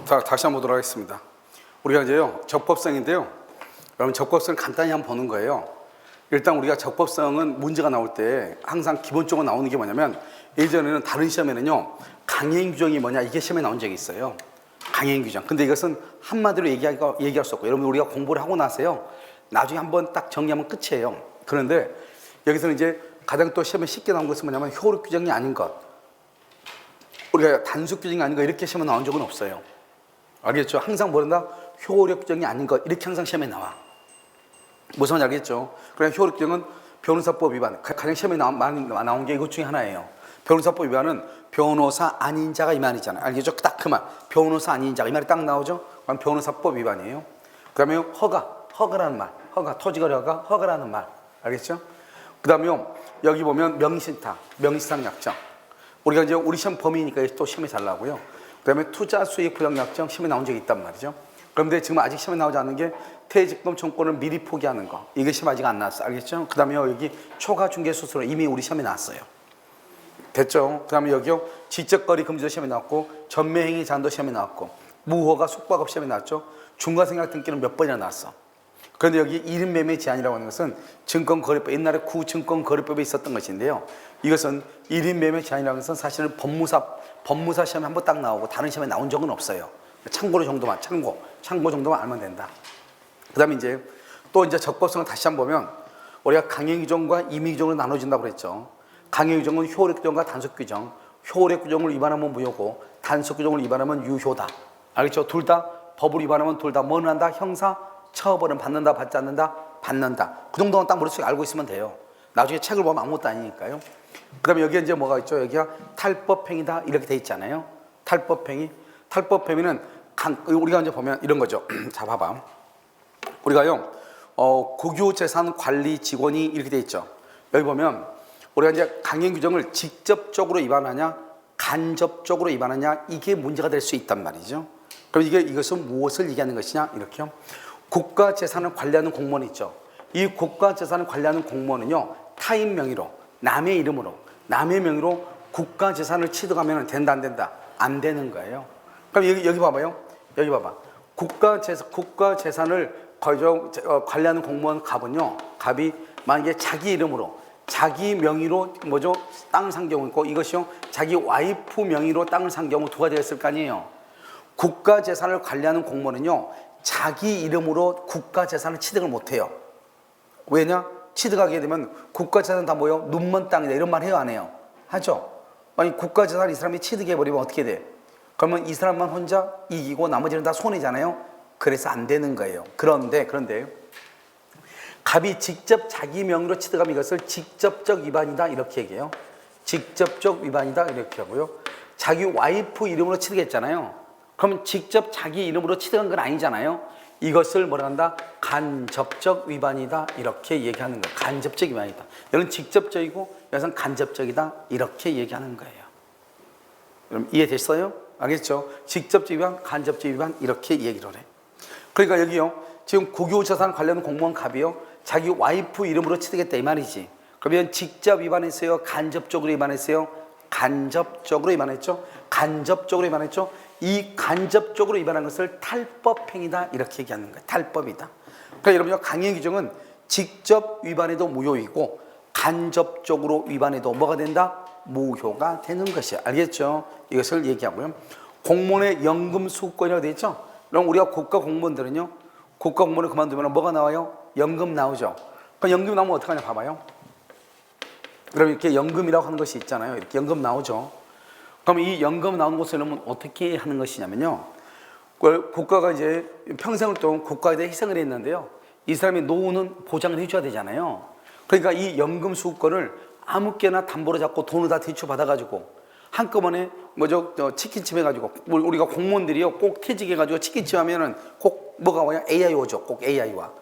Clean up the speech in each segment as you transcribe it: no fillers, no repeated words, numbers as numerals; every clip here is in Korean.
다시 한번 보도록 하겠습니다. 우리가 이제요, 적법성인데요. 여러분, 적법성을 간단히 한번 보는 거예요. 일단 우리가 적법성은 문제가 나올 때 항상 기본적으로 나오는 게 뭐냐면, 예전에는 다른 시험에는요, 강행 규정이 뭐냐, 이게 시험에 나온 적이 있어요. 강행 규정. 근데 이것은 한마디로 얘기할 수 없고, 여러분, 우리가 공부를 하고 나서요, 나중에 한번 딱 정리하면 끝이에요. 그런데 여기서는 이제 가장 또 시험에 쉽게 나온 것은 뭐냐면, 효력 규정이 아닌 것, 우리가 단수 규정이 아닌 것, 이렇게 시험에 나온 적은 없어요. 알겠죠? 항상 뭐란다? 효력 규정이 아닌 것, 이렇게 항상 시험에 나와. 무슨 말인지 알겠죠? 그냥 효력 규정은 변호사법 위반, 가장 시험에 나온 게 이것 중에 하나예요. 변호사법 위반은 변호사 아닌 자가 이 말이잖아요. 알겠죠? 딱 그 말. 변호사 아닌 자가 이 말이 딱 나오죠? 그럼 변호사법 위반이에요. 그 다음에 허가라는 말. 토지거래 허가라는 말. 알겠죠? 그 다음에 여기 보면 명의신탁 약정. 우리가 이제 우리 시험 범위니까 또 시험에 잘 나오고요. 그 다음에 투자 수익 부정 약정 시험에 나온 적이 있단 말이죠. 그런데 지금 아직 시험에 나오지 않는 게 퇴직금 청구권을 미리 포기하는 거. 이게 시험 아직 안 나왔어. 알겠죠? 그 다음에 여기 초과 중개 수수료 이미 우리 시험에 나왔어요. 됐죠? 그 다음에 여기요, 지적거래 금지도 시험에 나왔고, 전매행위 잔도 시험에 나왔고, 무허가 숙박업 시험에 나왔죠. 중과생각 등기는 몇 번이나 나왔어. 그런데 여기 1인 매매 제한이라고 하는 것은 증권거래법, 옛날에 구증권거래법에 있었던 것인데요. 이것은 1인 매매 제한이라는 것은 사실은 법무사 시험에 한번 딱 나오고 다른 시험에 나온 적은 없어요. 참고 정도만 알면 된다. 그 다음에 이제 또 이제 적법성을 다시 한번 보면, 우리가 강행 규정과 임의 규정으로 나눠진다고 그랬죠. 강행 규정은 효력 규정과 단속 규정. 효력 규정을 위반하면 무효고, 단속 규정을 위반하면 유효다. 알겠죠? 둘 다 법을 위반하면 둘 다 뭐는 한다? 형사 처벌은 받는다, 받지 않는다? 받는다. 그 정도만 딱 머릿속에 알고 있으면 돼요. 나중에 책을 보면 아무것도 아니니까요. 그 다음에 여기에 이제 뭐가 있죠? 여기가 탈법행위다 이렇게 돼 있잖아요. 탈법행위는 우리가 이제 보면 이런 거죠. 자, 봐봐. 우리가요, 국유재산 관리 직원이 이렇게 돼 있죠. 여기 보면 우리가 이제 강행 규정을 직접적으로 위반하냐, 간접적으로 위반하냐, 이게 문제가 될 수 있단 말이죠. 그럼 이것은 무엇을 얘기하는 것이냐, 이렇게요. 국가 재산을 관리하는 공무원 있죠. 이 국가 재산을 관리하는 공무원은요, 타인 명의로, 남의 명의로 국가 재산을 취득하면 된다, 안 된다? 안 되는 거예요. 그럼 여기 봐봐요. 여기 봐봐. 국가 재산을 관리하는 공무원 갑이 만약에 자기 이름으로, 자기 명의로 땅을 산 경우 있고, 이것이요, 자기 와이프 명의로 땅을 산 경우 두 가지가 있을 거 아니에요. 국가 재산을 관리하는 공무원은요, 자기 이름으로 국가 재산을 취득을 못 해요. 왜냐? 취득하게 되면 국가 재산 다 뭐요? 눈먼 땅이다 이런 말 해요, 안 해요? 하죠. 아니 국가 재산을 이 사람이 취득해 버리면 어떻게 돼? 그러면 이 사람만 혼자 이기고 나머지는 다 손해잖아요. 그래서 안 되는 거예요. 그런데 갑이 직접 자기 명의로 취득하면 이것을 직접적 위반이다 이렇게 얘기해요. 직접적 위반이다 이렇게 하고요. 자기 와이프 이름으로 취득했잖아요. 그러면 직접 자기 이름으로 취득한 건 아니잖아요. 이것을 뭐라 한다? 간접적 위반이다 이렇게 얘기하는 거예요. 간접적 위반이다. 이건 직접적이고 이것은 간접적이다 이렇게 얘기하는 거예요. 그럼 이해됐어요? 알겠죠? 직접적 위반, 간접적 위반 이렇게 얘기를 해. 그러니까 여기요, 지금 국유재산 관련 공무원 갑이요, 자기 와이프 이름으로 취득했다 이 말이지. 그러면 직접 위반했어요? 간접적으로 위반했어요? 간접적으로 위반했죠? 간접적으로 위반했죠? 이 간접적으로 위반한 것을 탈법행위다 이렇게 얘기하는 거예요. 탈법이다. 그러니까 여러분요, 강행 규정은 직접 위반해도 무효이고, 간접적으로 위반해도 뭐가 된다? 무효가 되는 것이야. 알겠죠? 이것을 얘기하고요. 공무원의 연금 수급권이라고 되어 있죠? 그럼 우리가 국가 공무원들은요, 국가 공무원을 그만두면 뭐가 나와요? 연금 나오죠. 그럼 연금 나오면 어떡하냐 봐봐요. 그럼 이렇게 연금이라고 하는 것이 있잖아요. 이렇게 연금 나오죠. 그럼 이 연금 나오는 것을 어떻게 하는 것이냐면요, 국가가 이제 평생을 동안 국가에 대해 희생을 했는데요, 이 사람이 노후는 보장을 해줘야 되잖아요. 그러니까 이 연금 수급권을 아무개나 담보로 잡고 돈을 다 대출받아가지고 한꺼번에 치킨집 해가지고, 우리가 공무원들이요 꼭 퇴직해가지고 치킨집 하면은 꼭 뭐가 와요? AI 오죠. 꼭 AI 와.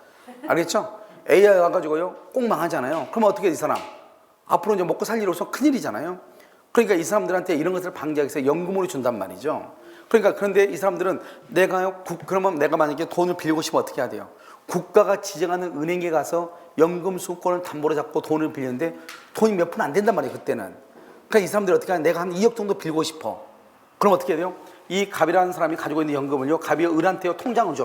알겠죠? AI 와가지고요 꼭 망하잖아요. 그럼 어떻게 이 사람 앞으로 이제 먹고 살 일 없어 큰일이잖아요. 그러니까 이 사람들한테 이런 것을 방지하기 위해서 연금으로 준단 말이죠. 그런데 이 사람들은 그러면 내가 만약에 돈을 빌리고 싶으면 어떻게 해야 돼요? 국가가 지정하는 은행에 가서 연금 수급권을 담보로 잡고 돈을 빌리는데 돈이 몇 푼 안 된단 말이에요, 그때는. 그러니까 이 사람들이 어떻게 하냐? 내가 한 2억 정도 빌고 싶어. 그럼 어떻게 해야 돼요? 이 갑이라는 사람이 가지고 있는 연금을요, 갑이 을한테 통장을 줘.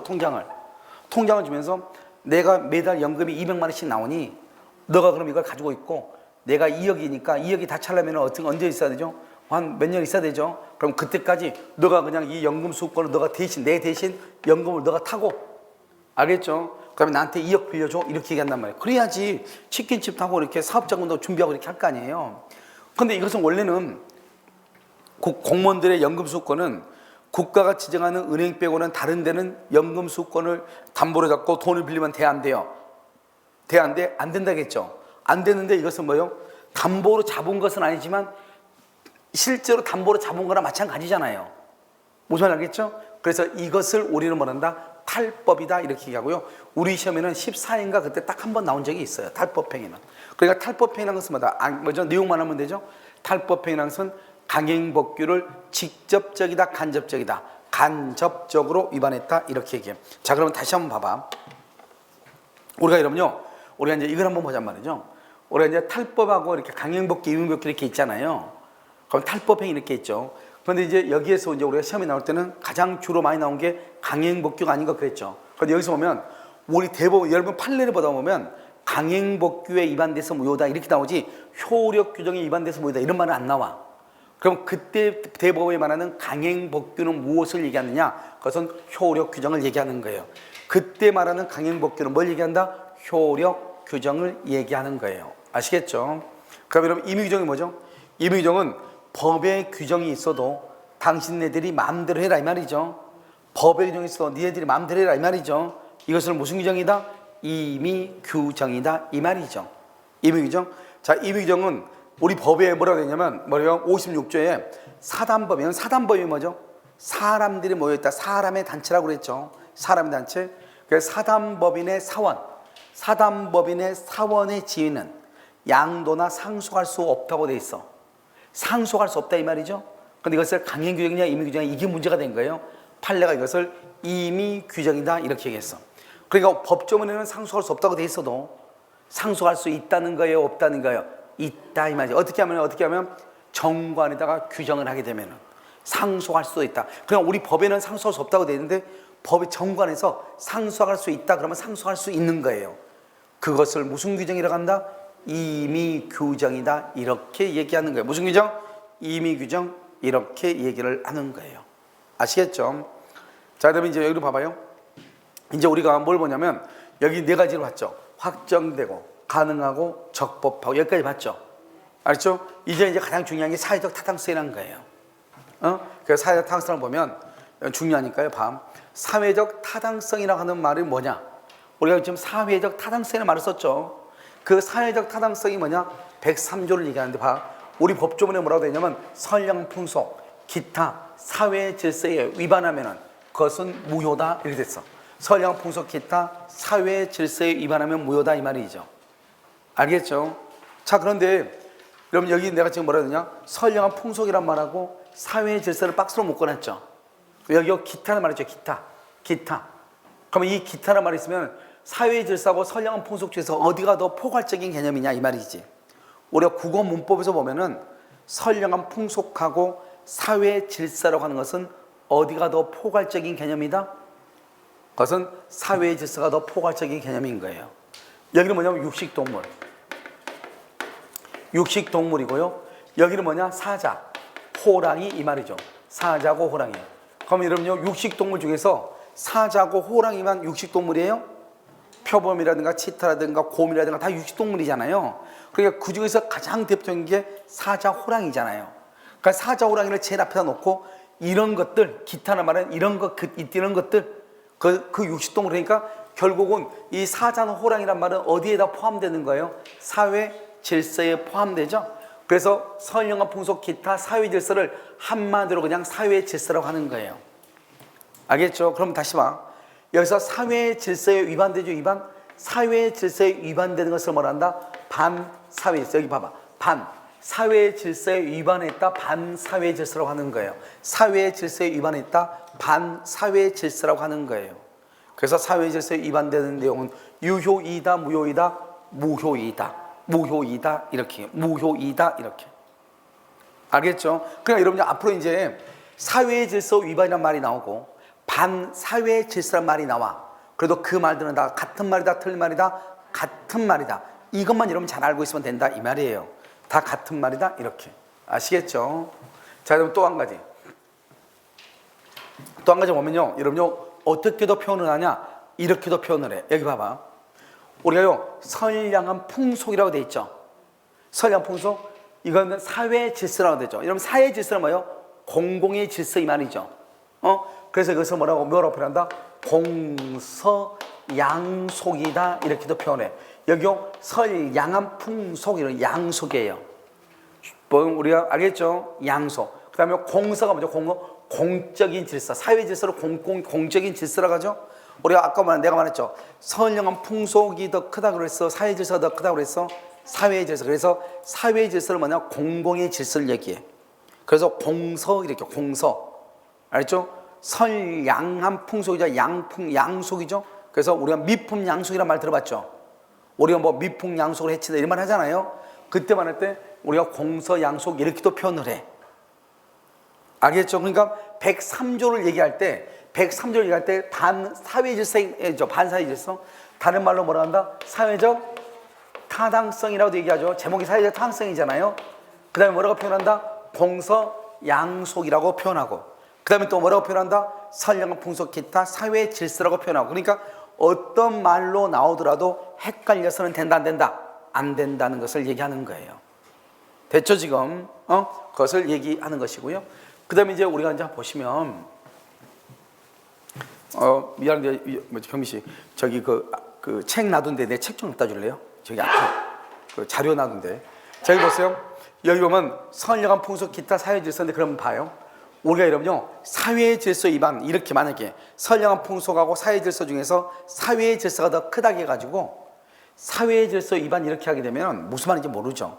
통장을 주면서 내가 매달 연금이 200만 원씩 나오니 너가 그럼 이걸 가지고 있고, 내가 2억이니까 2억이 다 차려면 언제 있어야 되죠? 한 몇 년 있어야 되죠? 그럼 그때까지 너가 그냥 이 연금 수익권을 너가 대신, 내 대신 연금을 너가 타고, 알겠죠? 그러면 나한테 2억 빌려줘, 이렇게 얘기한단 말이에요. 그래야지 치킨집 타고 이렇게 사업자금도 준비하고 이렇게 할 거 아니에요. 근데 이것은 원래는 공무원들의 연금 수익권은 국가가 지정하는 은행 빼고는 다른 데는 연금 수익권을 담보로 잡고 돈을 빌리면 돼, 안 돼요? 돼, 안 돼? 안 된다겠죠? 안 되는데 이것은 뭐예요? 담보로 잡은 것은 아니지만 실제로 담보로 잡은 거나 마찬가지잖아요. 무슨 말 알겠죠? 그래서 이것을 우리는 뭐란다? 탈법이다, 이렇게 얘기하고요. 우리 시험에는 14인가 그때 딱 한 번 나온 적이 있어요. 탈법행위는. 그러니까 탈법행위라는 것은 뭐죠? 내용만 하면 되죠? 탈법행위라는 것은 강행법규를 직접적이다, 간접적이다, 간접적으로 위반했다, 이렇게 얘기해요. 자, 그러면 다시 한번 봐봐. 우리가 이러면요, 우리가 이제 이걸 한번 보잔 말이죠. 우리가 이제 탈법하고 이렇게 강행법규, 위반법규 이렇게 있잖아요. 그럼 탈법행위 이렇게 있죠. 그런데 이제 여기에서 이제 우리가 시험에 나올 때는 가장 주로 많이 나온 게 강행법규가 아닌 것 그랬죠. 그런데 여기서 보면 우리 대법원 여러분 판례를 보다 보면 강행법규에 위반돼서 무효다 이렇게 나오지, 효력 규정에 위반돼서 무효다 이런 말은 안 나와. 그럼 그때 대법원이 말하는 강행법규는 무엇을 얘기하느냐? 그것은 효력 규정을 얘기하는 거예요. 그때 말하는 강행법규는 뭘 얘기한다? 효력 규정을 얘기하는 거예요. 아시겠죠? 그럼 여러분 임의규정이 뭐죠? 임의규정은 법의 규정이 있어도 당신네들이 마음대로 해라 이 말이죠. 법의 규정이 있어도 니네들이 마음대로 해라 이 말이죠. 이것을 무슨 규정이다? 임의규정이다 이 말이죠. 임의규정. 자, 임의규정은 우리 법에 뭐라고 했냐면 뭐래요? 56조에 사단법이면, 사단법이 뭐죠? 사람들이 모여있다. 사람의 단체라고 그랬죠. 사람의 단체. 그래서 사단법인의 사원, 사단법인의 사원의 지위는 양도나 상속할 수 없다고 돼 있어. 상속할 수 없다 이 말이죠. 그런데 이것을 강행규정이냐 임의규정이냐 이게 문제가 된 거예요. 판례가 이것을 임의규정이다 이렇게 얘기했어. 그러니까 법조문에는 상속할 수 없다고 돼 있어도 상속할 수 있다는 거예요, 없다는 거예요? 있다 이 말이죠. 어떻게 하면 정관에다가 규정을 하게 되면 상속할 수도 있다. 그냥 우리 법에는 상속할 수 없다고 돼 있는데 법의 정관에서 상속할 수 있다 그러면 상속할 수 있는 거예요. 그것을 무슨 규정이라고 한다? 임의규정이다 이렇게 얘기하는 거예요. 무슨 규정? 임의규정 이렇게 얘기를 하는 거예요. 아시겠죠? 자, 그다음에 이제 여기로 봐봐요. 이제 우리가 뭘 보냐면 여기 네 가지를 봤죠. 확정되고 가능하고 적법하고 여기까지 봤죠. 알죠? 이제 가장 중요한 게 사회적 타당성이라는 거예요. 그래서 사회적 타당성을 보면 중요하니까요. 사회적 타당성이라고 하는 말이 뭐냐? 우리가 지금 사회적 타당성이라는 말을 썼죠. 그 사회적 타당성이 뭐냐? 103조를 얘기하는데 우리 법조문에 뭐라고 되어 있냐면 선량 풍속, 기타 사회 질서에 위반하면은 그것은 무효다 이렇게 됐어. 선량 풍속, 기타 사회 질서에 위반하면 무효다 이 말이죠. 알겠죠? 자, 그런데 여러분 여기 내가 지금 뭐라 그러냐? 선량한 풍속이란 말하고 사회 질서를 박스로 묶어놨죠. 여기 기타는 말이죠. 기타. 그러면 이 기타란 말이 있으면 사회 질서하고 선량한 풍속 중에서 어디가 더 포괄적인 개념이냐 이 말이지. 우리가 국어 문법에서 보면은 선량한 풍속하고 사회 질서라고 하는 것은 어디가 더 포괄적인 개념이다? 그것은 사회 질서가 더 포괄적인 개념인 거예요. 여기는 뭐냐면 육식동물이고요. 여기는 뭐냐? 사자, 호랑이 이 말이죠. 사자고 호랑이. 그럼 여러분요, 육식동물 중에서 사자고 호랑이만 육식동물이에요? 표범이라든가 치타라든가 곰이라든가 다 육식동물이잖아요. 그러니까 그 중에서 가장 대표적인 게 사자, 호랑이잖아요. 그러니까 사자, 호랑이를 제일 앞에다 놓고 이런 것들, 기타나 말은 이런 것들, 그 육식동물 그러니까 결국은 이 사자나 호랑이란 말은 어디에다 포함되는 거예요? 사회 질서에 포함되죠. 그래서 선량한 풍속, 기타 사회 질서를 한마디로 그냥 사회 질서라고 하는 거예요. 알겠죠? 그럼 다시 봐. 여기서 사회 질서에 위반되죠, 위반? 사회 질서에 위반되는 것을 뭐란다? 반사회 질서. 여기 봐봐. 사회 질서에 위반했다, 반사회 질서라고 하는 거예요. 사회 질서에 위반했다, 반사회 질서라고 하는 거예요. 그래서 사회 질서에 위반되는 내용은 유효이다, 무효이다, 무효이다 이렇게. 알겠죠? 그러니까 여러분들 앞으로 이제 사회 질서 위반이란 말이 나오고 반사회 질서란 말이 나와. 그래도 그 말들은 다 같은 말이다, 틀린 말이다, 같은 말이다. 이것만 여러분 잘 알고 있으면 된다 이 말이에요. 다 같은 말이다 이렇게. 아시겠죠? 자, 그럼 또 한 가지. 또 한 가지 보면요, 여러분요 어떻게도 표현을 하냐? 이렇게도 표현을 해. 여기 봐봐. 우리가요 선량한 풍속이라고 돼 있죠. 선량한 풍속, 이거는 사회 질서라고 되죠. 여러분 사회 질서는 뭐예요? 공공의 질서 이 말이죠. 그래서 이것을 뭐라고 표현한다? 공서양속이다 이렇게도 표현해. 여기요 선량한 풍속, 이런 양속이에요. 뭐 우리가 알겠죠? 양속. 그 다음에 공서가 뭐죠? 공적인 질서, 사회 질서를 공적인 질서라고 하죠. 우리가 아까 내가 말했죠. 선량한 풍속이 더 크다고 그랬어? 사회 질서가 더 크다고 그랬어? 사회 질서. 그래서 사회 질서를 뭐냐? 공공의 질서를 얘기해. 그래서 공서 이렇게 공서. 알겠죠? 선량한 풍속이죠. 양속이죠. 그래서 우리가 미풍양속이란 말 들어봤죠. 우리가 뭐 미풍양속을 해치다 이런 말 하잖아요. 그때만 할 때 우리가 공서양속 이렇게도 표현을 해. 알겠죠? 그러니까 103조를 얘기할 때 반사회 질서죠. 반사회 질서. 다른 말로 뭐라 한다? 사회적 타당성이라고도 얘기하죠. 제목이 사회적 타당성이잖아요. 그 다음에 뭐라고 표현한다? 공서양속이라고 표현하고, 그 다음에 또 뭐라고 표현한다? 선량한 풍속 기타 사회 질서라고 표현하고. 그러니까 어떤 말로 나오더라도 헷갈려서는 된다 안 된다? 안 된다는 것을 얘기하는 거예요. 됐죠 지금? 그것을 얘기하는 것이고요. 그 다음에 이제 우리가 이제 보시면 미안한데 경미 씨 저기 그 책 놔둔데 내 책 좀 갖다 줄래요? 저기 앞에 그 자료 놔둔데. 저기 보세요. 여기 보면 선량한 풍속 기타 사회 질서인데 그러면 봐요. 우리가 여러분요 사회 질서 위반 이렇게 만약에 선량한 풍속하고 사회 질서 중에서 사회 질서가 더 크다고 해가지고 사회 질서 위반 이렇게 하게 되면 무슨 말인지 모르죠.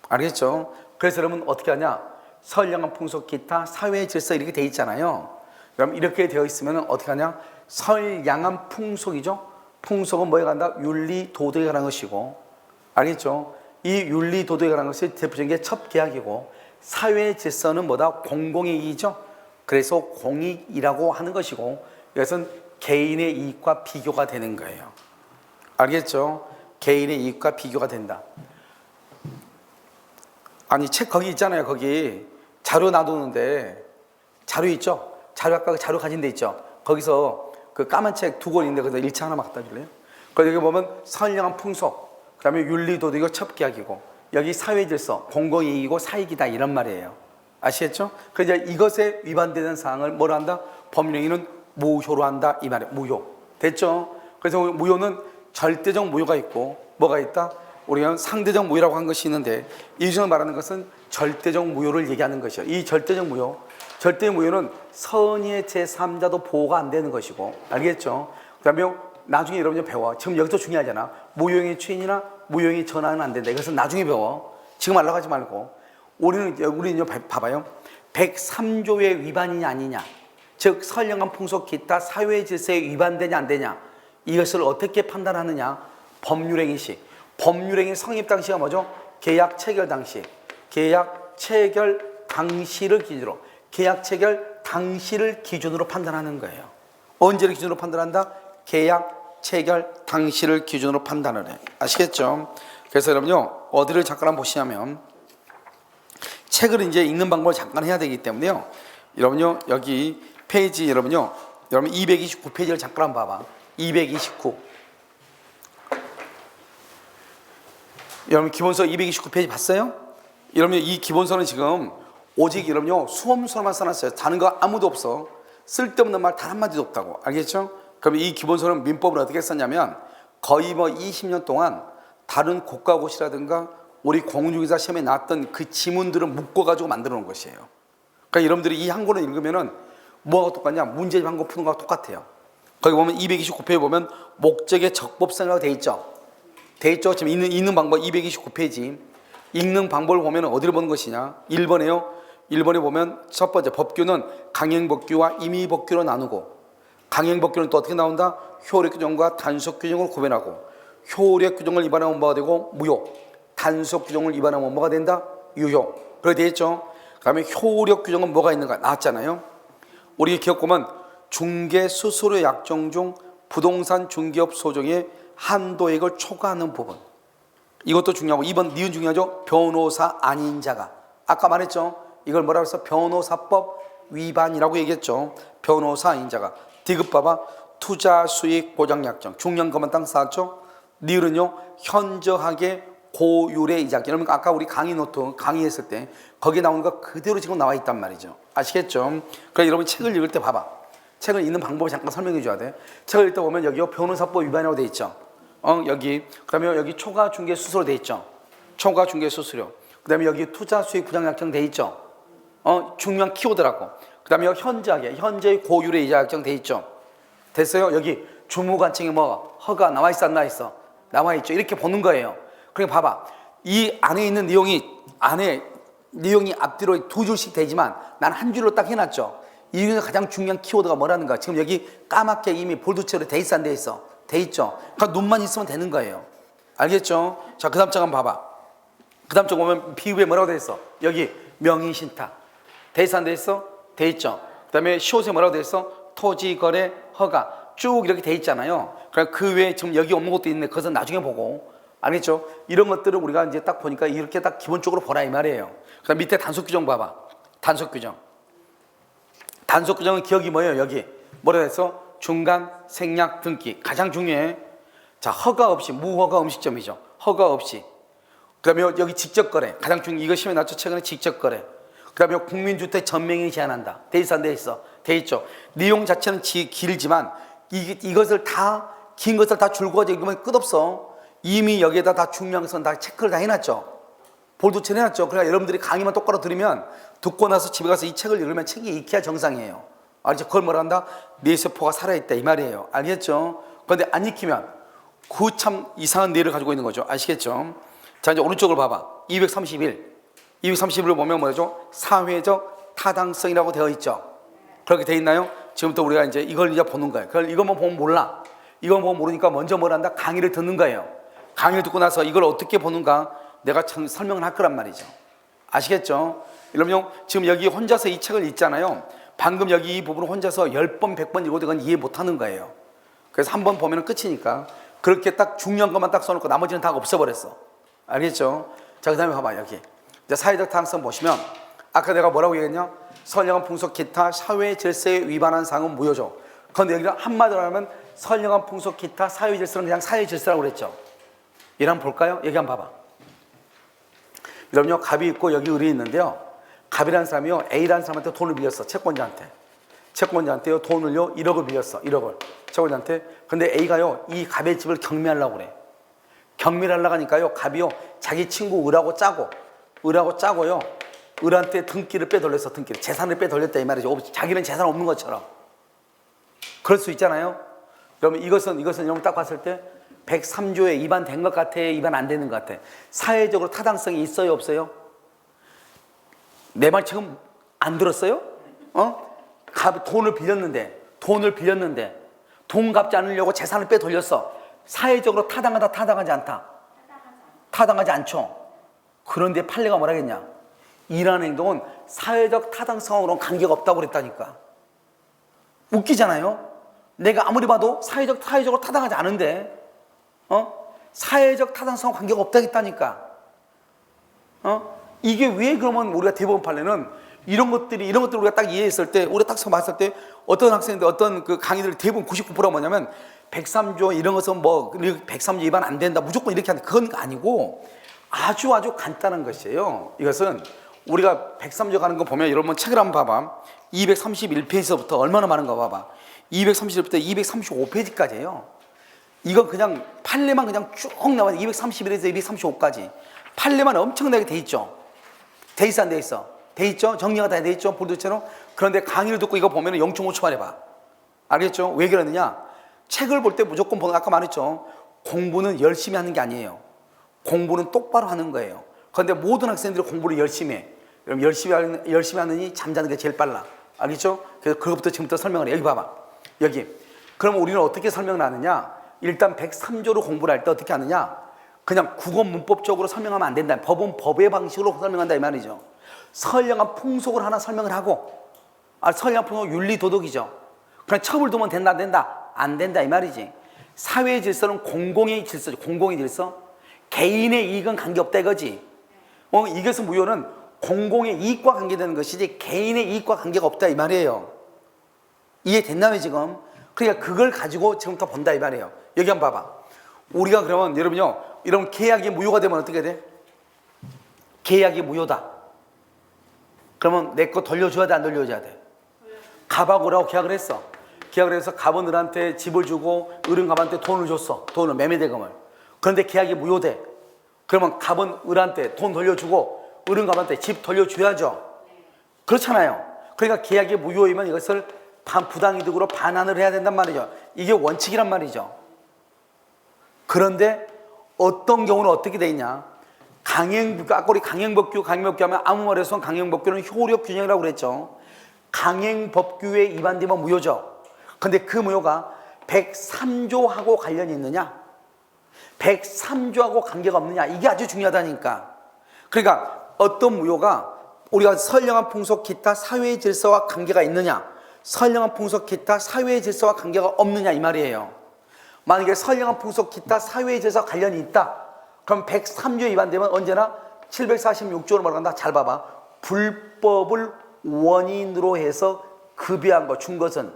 알겠죠? 그래서 여러분 어떻게 하냐? 선량한 풍속 기타 사회 질서 이렇게 돼 있잖아요. 그럼 이렇게 되어 있으면 어떻게 하냐? 선량한 풍속이죠. 풍속은 뭐에 간다? 윤리 도덕에 관한 것이고, 알겠죠? 이 윤리 도덕에 관한 것이 대표적인 게 첩계약이고, 사회 질서는 뭐다? 공공의 이익이죠. 그래서 공익이라고 하는 것이고, 이것은 개인의 이익과 비교가 되는 거예요. 알겠죠? 개인의 이익과 비교가 된다. 아니 책 거기 있잖아요. 거기 자료 놔두는데 자료 있죠? 자료 아까 그 자료 가진 데 있죠? 거기서 그 까만 책 2권 있는데 거기서 일차 하나만 갖다 줄래요? 거기 여기 보면 선량한 풍속, 그 다음에 윤리도덕이고 첩계약이고, 여기 사회질서, 공공이익이고 사익이다 이런 말이에요. 아시겠죠? 그래서 이것에 위반되는 사항을 뭐로 한다? 법령에는 무효로 한다 이 말이에요. 무효. 됐죠? 그래서 무효는 절대적 무효가 있고 뭐가 있다? 우리가 상대적 무효라고 한 것이 있는데 이 중에 말하는 것은 절대적 무효를 얘기하는 것이요. 이 절대적 무효는 선의의 제3자도 보호가 안 되는 것이고, 알겠죠? 그 다음에 나중에 여러분이 배워. 지금 여기서 중요하잖아. 무효행위 추인이나 무효행위 전환은 안 된다. 이것은 나중에 배워. 지금 하려고 하지 말고. 우리는 봐봐요. 103조의 위반이냐 아니냐, 즉 선량한 풍속 기타 사회 질서에 위반되냐 안 되냐, 이것을 어떻게 판단하느냐? 법률행위시. 법률행위 성립 당시가 뭐죠? 계약 체결 당시. 계약 체결 당시를 기준으로, 계약 체결 당시를 기준으로 판단하는 거예요. 언제를 기준으로 판단한다? 계약 체결 당시를 기준으로 판단을 해. 아시겠죠? 그래서 여러분요 어디를 잠깐 한번 보시냐면, 책을 이제 읽는 방법을 잠깐 해야 되기 때문에요. 여러분요 여기 페이지 여러분 229페이지를 잠깐 한번 봐봐. 229. 여러분 기본서 229페이지 봤어요? 여러분 이 기본서는 지금 오직 여러분요 수험서만 써놨어요. 다른 거 아무도 없어. 쓸데없는 말 단 한마디도 없다고. 알겠죠? 그럼 이 기본서는 민법을 어떻게 썼냐면 거의 20년 동안 다른 국가고시라든가 우리 공중기사 시험에 나왔던 그 지문들을 묶어가지고 만들어 놓은 것이에요. 그러니까 여러분들이 이 한 권을 읽으면은 뭐하고 똑같냐? 문제집 한 권 푸는 거하고 똑같아요. 거기 보면 229페이지 보면 목적의 적법성이라고 돼 있죠. 돼 있죠. 지금 읽는 방법 229페이지. 읽는 방법을 보면 어디를 보는 것이냐? 1번에요. 1번에 보면 첫 번째 법규는 강행법규와 임의법규로 나누고, 강행법규는 또 어떻게 나온다? 효력 규정과 단속 규정을 구별하고, 효력 규정을 위반하면 뭐가 되고 무효, 단속 규정을 위반하면 뭐가 된다? 유효. 그렇게 돼 있죠. 그다음에 효력 규정은 뭐가 있는가 나왔잖아요. 우리 기업 보면 중개 수수료 약정 중 부동산 중개업 소정의 한도액을 초과하는 부분. 이것도 중요하고 2번 니은 중요하죠. 변호사 아닌 자가. 아까 말했죠. 이걸 뭐라고 해서 변호사법 위반이라고 얘기했죠. 변호사 아닌 자가. 디귿 봐봐. 투자 수익 보장 약정. 중요한 것만 딱 쌓았죠. 니은은요. 현저하게 고율의 이자. 여러분 아까 우리 강의 노트 강의했을 때 거기에 나오는 거 그대로 지금 나와 있단 말이죠. 아시겠죠? 그러니까 여러분 책을 읽을 때 봐봐. 책을 읽는 방법을 잠깐 설명해 줘야 돼. 책을 읽다 보면 여기요 변호사법 위반이라고 돼 있죠. 여기 그다음에 여기 초과 중개 수수료 돼 있죠. 초과 중개 수수료. 그다음에 여기 투자 수익 부장 약정 돼 있죠. 중요한 키워드라고. 그다음에 현재의 고율의 이자 약정 돼 있죠. 됐어요? 여기 주무관청에 뭐 허가 나와 있어 안 나와 있어? 나와 있죠. 이렇게 보는 거예요. 그러니까 봐봐. 이 안에 있는 내용이 앞뒤로 두 줄씩 되지만 난 한 줄로 딱 해놨죠. 이 중에서 가장 중요한 키워드가 뭐라는 거야. 지금 여기 까맣게 이미 볼드체로 돼 있어 안 돼 있어? 돼 있죠. 그러니까 눈만 있으면 되는 거예요. 알겠죠? 자, 그 다음 장 한번 봐봐. 그 다음 장 보면 비읍에 뭐라고 돼 있어? 여기 명의신탁. 돼 있어 안 돼 있어? 돼 있죠. 그 다음에 시옷에 뭐라고 돼 있어? 토지거래 허가. 쭉 이렇게 돼 있잖아요. 그러니까 그 외에 지금 여기 없는 것도 있는데 그것은 나중에 보고. 알겠죠? 이런 것들을 우리가 이제 딱 보니까 이렇게 딱 기본적으로 보라 이 말이에요. 그 다음 밑에 단속 규정 봐봐. 단속 규정. 단속 규정은 기억이 뭐예요? 여기 뭐라 했어? 중간 생략 등기 가장 중요해. 자, 허가 없이 무허가 음식점이죠. 허가 없이. 그다음에 여기 직접 거래 가장 중요. 이거 시험에 나왔죠. 최근에 직접 거래. 그다음에 국민주택 전명이 제한한다. 돼 있어 안 돼 있어? 돼 있죠. 내용 자체는 길지만 이것을 다 긴 것을 다 줄고 가지고 읽으면 끝없어. 이미 여기에다 다 중요한 것은 다 체크를 다 해놨죠. 볼드체 해놨죠. 그러니까 여러분들이 강의만 똑바로 들으면 듣고 나서 집에 가서 이 책을 읽으면 책이 익혀야 정상이에요. 알죠? 그걸 뭐라 한다? 뇌세포가 살아있다 이 말이에요. 알겠죠? 그런데 안 익히면 그 참 이상한 뇌를 가지고 있는 거죠. 아시겠죠? 자, 이제 오른쪽을 봐봐. 231을 보면 뭐죠? 사회적 타당성이라고 되어 있죠. 그렇게 되어 있나요? 지금부터 우리가 이제 이걸 이제 보는 거예요. 그걸 이것만 보면 몰라. 이걸 보면 모르니까 먼저 뭘 한다? 강의를 듣는 거예요. 강의를 듣고 나서 이걸 어떻게 보는가 내가 설명을 할 거란 말이죠. 아시겠죠? 여러분 지금 여기 혼자서 이 책을 읽잖아요. 방금 여기 이 부분을 혼자서 10번 100번 읽어도 이건 이해 못하는 거예요. 그래서 한 번 보면 끝이니까 그렇게 딱 중요한 것만 딱 써놓고 나머지는 다 없애버렸어. 알겠죠? 자, 그 다음에 봐봐 여기 이제 사회적 타당성 보시면 아까 내가 뭐라고 얘기했냐? 선량한 풍속 기타 사회 질서에 위반한 사항은 무효죠. 그런데 여기는 한마디로 하면 선량한 풍속 기타 사회 질서는 그냥 사회 질서라고 그랬죠. 이를 한번 볼까요? 여기 한번 봐봐. 여러분요, 갑이 있고 여기 을이 있는데요. 갑이라는 사람이요, A라는 사람한테 돈을 빌렸어. 채권자한테. 채권자한테요, 돈을요, 1억을 빌렸어. 1억을. 채권자한테. 근데 A가요, 이 갑의 집을 경매하려고 그래. 경매를 하려고 하니까요, 갑이요, 자기 친구 을하고 짜고요, 을한테 등기를 빼돌렸어, 등기를. 재산을 빼돌렸다, 이 말이죠. 자기는 재산 없는 것처럼. 그럴 수 있잖아요. 그러면 이것은 여러분 딱 봤을 때 103조에 위반된 것 같아, 위반 안 되는 것 같아. 사회적으로 타당성이 있어요, 없어요? 내 말 지금 안 들었어요? 돈을 빌렸는데 돈 갚지 않으려고 재산을 빼돌렸어. 사회적으로 타당하다, 타당하지 않다? 타당하지 않죠. 그런데 판례가 뭐라 했냐? 이러한 행동은 사회적 타당성으로는 관계가 없다고 그랬다니까. 웃기잖아요. 내가 아무리 봐도 사회적으로 타당하지 않은데 사회적 타당성 관계가 없다고 했다니까. 이게 왜 그러면 우리가 대법원 판례는 이런 것들 우리가 딱 이해했을 때, 우리가 딱 봤을 때 어떤 학생들, 어떤 그 강의들 대부분 99%가 뭐냐면 103조 이런 것은 뭐 103조 위반 안 된다 무조건 이렇게 하는 그건 아니고 아주 간단한 것이에요. 이것은 우리가 103조 가는 거 보면 여러분 책을 한번 봐봐. 231페이지부터 얼마나 많은가 봐봐. 231부터 235페이지까지예요. 이건 그냥 판례만 그냥 쭉 나와요. 231에서 235까지. 판례만 엄청나게 돼 있죠. 돼 있어 안 돼 있어? 돼 있죠. 정리가 다 돼 있죠. 볼드처럼. 그런데 강의를 듣고 이거 보면 0.5초만 해봐. 알겠죠? 왜 그러느냐? 책을 볼 때 무조건 보는, 아까 말했죠. 공부는 열심히 하는 게 아니에요. 공부는 똑바로 하는 거예요. 그런데 모든 학생들이 공부를 열심히 해. 그럼 열심히 하느니 잠자는 게 제일 빨라. 알겠죠? 그래서 그것부터 지금부터 설명을 해. 여기 봐봐. 여기. 그럼 우리는 어떻게 설명을 하느냐? 일단 103조로 공부를 할 때 어떻게 하느냐? 그냥 국어 문법적으로 설명하면 안 된다. 법은 법의 방식으로 설명한다 이 말이죠. 선량한 풍속을 하나 설명을 하고, 선량한 풍속 윤리도덕이죠. 그냥 첩을 두면 된다 안 된다? 안 된다 이 말이지. 사회의 질서는 공공의 질서죠. 공공의 질서. 개인의 이익은 관계없다 이거지. 이것은 무효는 공공의 이익과 관계되는 것이지 개인의 이익과 관계가 없다 이 말이에요. 이해됐나요 지금? 그러니까 그걸 가지고 지금부터 본다 이 말이에요. 여기 한번 봐봐. 우리가 그러면 여러분요, 이런 계약이 무효가 되면 어떻게 돼? 계약이 무효다. 그러면 내 거 돌려줘야 돼, 안 돌려줘야 돼? 갑하고라고 계약을 했어. 계약을 해서 갑은 을한테 집을 주고 을은 갑한테 돈을 줬어. 돈을, 매매대금을. 그런데 계약이 무효돼. 그러면 갑은 을한테 돈 돌려주고 을은 갑한테 집 돌려줘야죠. 그렇잖아요. 그러니까 계약이 무효이면 이것을 부당이득으로 반환을 해야 된단 말이죠. 이게 원칙이란 말이죠. 그런데 어떤 경우는 어떻게 돼 있냐? 아까 우리 강행법규 하면 아무 말에서 강행법규는 효력 균형이라고 그랬죠. 강행법규에 위반되면 무효죠. 근데 그 무효가 103조하고 관련이 있느냐? 103조하고 관계가 없느냐? 이게 아주 중요하다니까. 그러니까 어떤 무효가 우리가 선량한 풍속 기타 사회의 질서와 관계가 있느냐? 선량한 풍속 기타 사회의 질서와 관계가 없느냐 이 말이에요. 만약에 선량한 풍속 기타 사회의 질서와 관련이 있다. 그럼 103조에 위반되면 언제나 746조로 말한다. 잘 봐봐. 불법을 원인으로 해서 급여한 거, 준 것은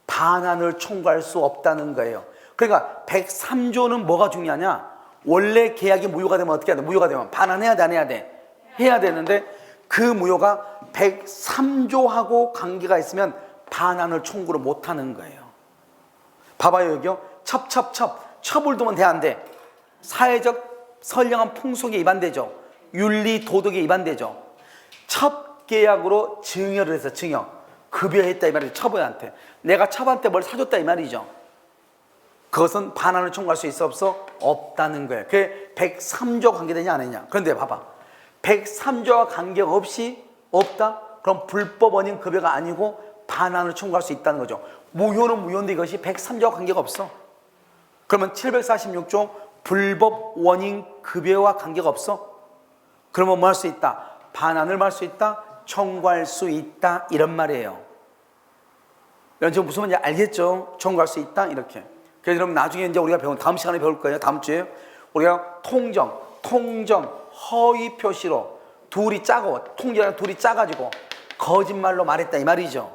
반환을 청구할 수 없다는 거예요. 그러니까 103조는 뭐가 중요하냐? 원래 계약이 무효가 되면 어떻게 해야 돼? 무효가 되면 반환해야 돼, 안 해야 돼? 해야 되는데 그 무효가 103조하고 관계가 있으면 반환을 청구를 못하는 거예요. 봐봐요 여기요. 첩을 두면 돼, 안 돼? 사회적 선량한 풍속에 위반되죠. 윤리 도덕에 위반되죠. 첩계약으로 증여를 해서 증여 급여했다 이 말이죠. 첩한테 내가 첩한테 뭘 사줬다 이 말이죠. 그것은 반환을 청구할 수 있어 없어? 없다는 거예요. 그게 103조 관계되냐 안 되냐. 그런데 봐봐, 103조와 관계가 없이 없다? 그럼 불법 원인 급여가 아니고 반환을 청구할 수 있다는 거죠. 무효는 무효인데 이것이 103조와 관계가 없어. 그러면 746조 불법 원인 급여와 관계가 없어? 그러면 뭐 할 수 있다? 반환을 할 수 있다? 청구할 수 있다 이런 말이에요. 여러분 지금 무슨 말인지 알겠죠? 청구할 수 있다 이렇게. 그래서 여러분 나중에 이제 우리가 다음 시간에 배울 거예요. 다음 주에 우리가 통정, 허위 표시로 둘이 짜고, 통정이랑 둘이 짜가지고 거짓말로 말했다 이 말이죠.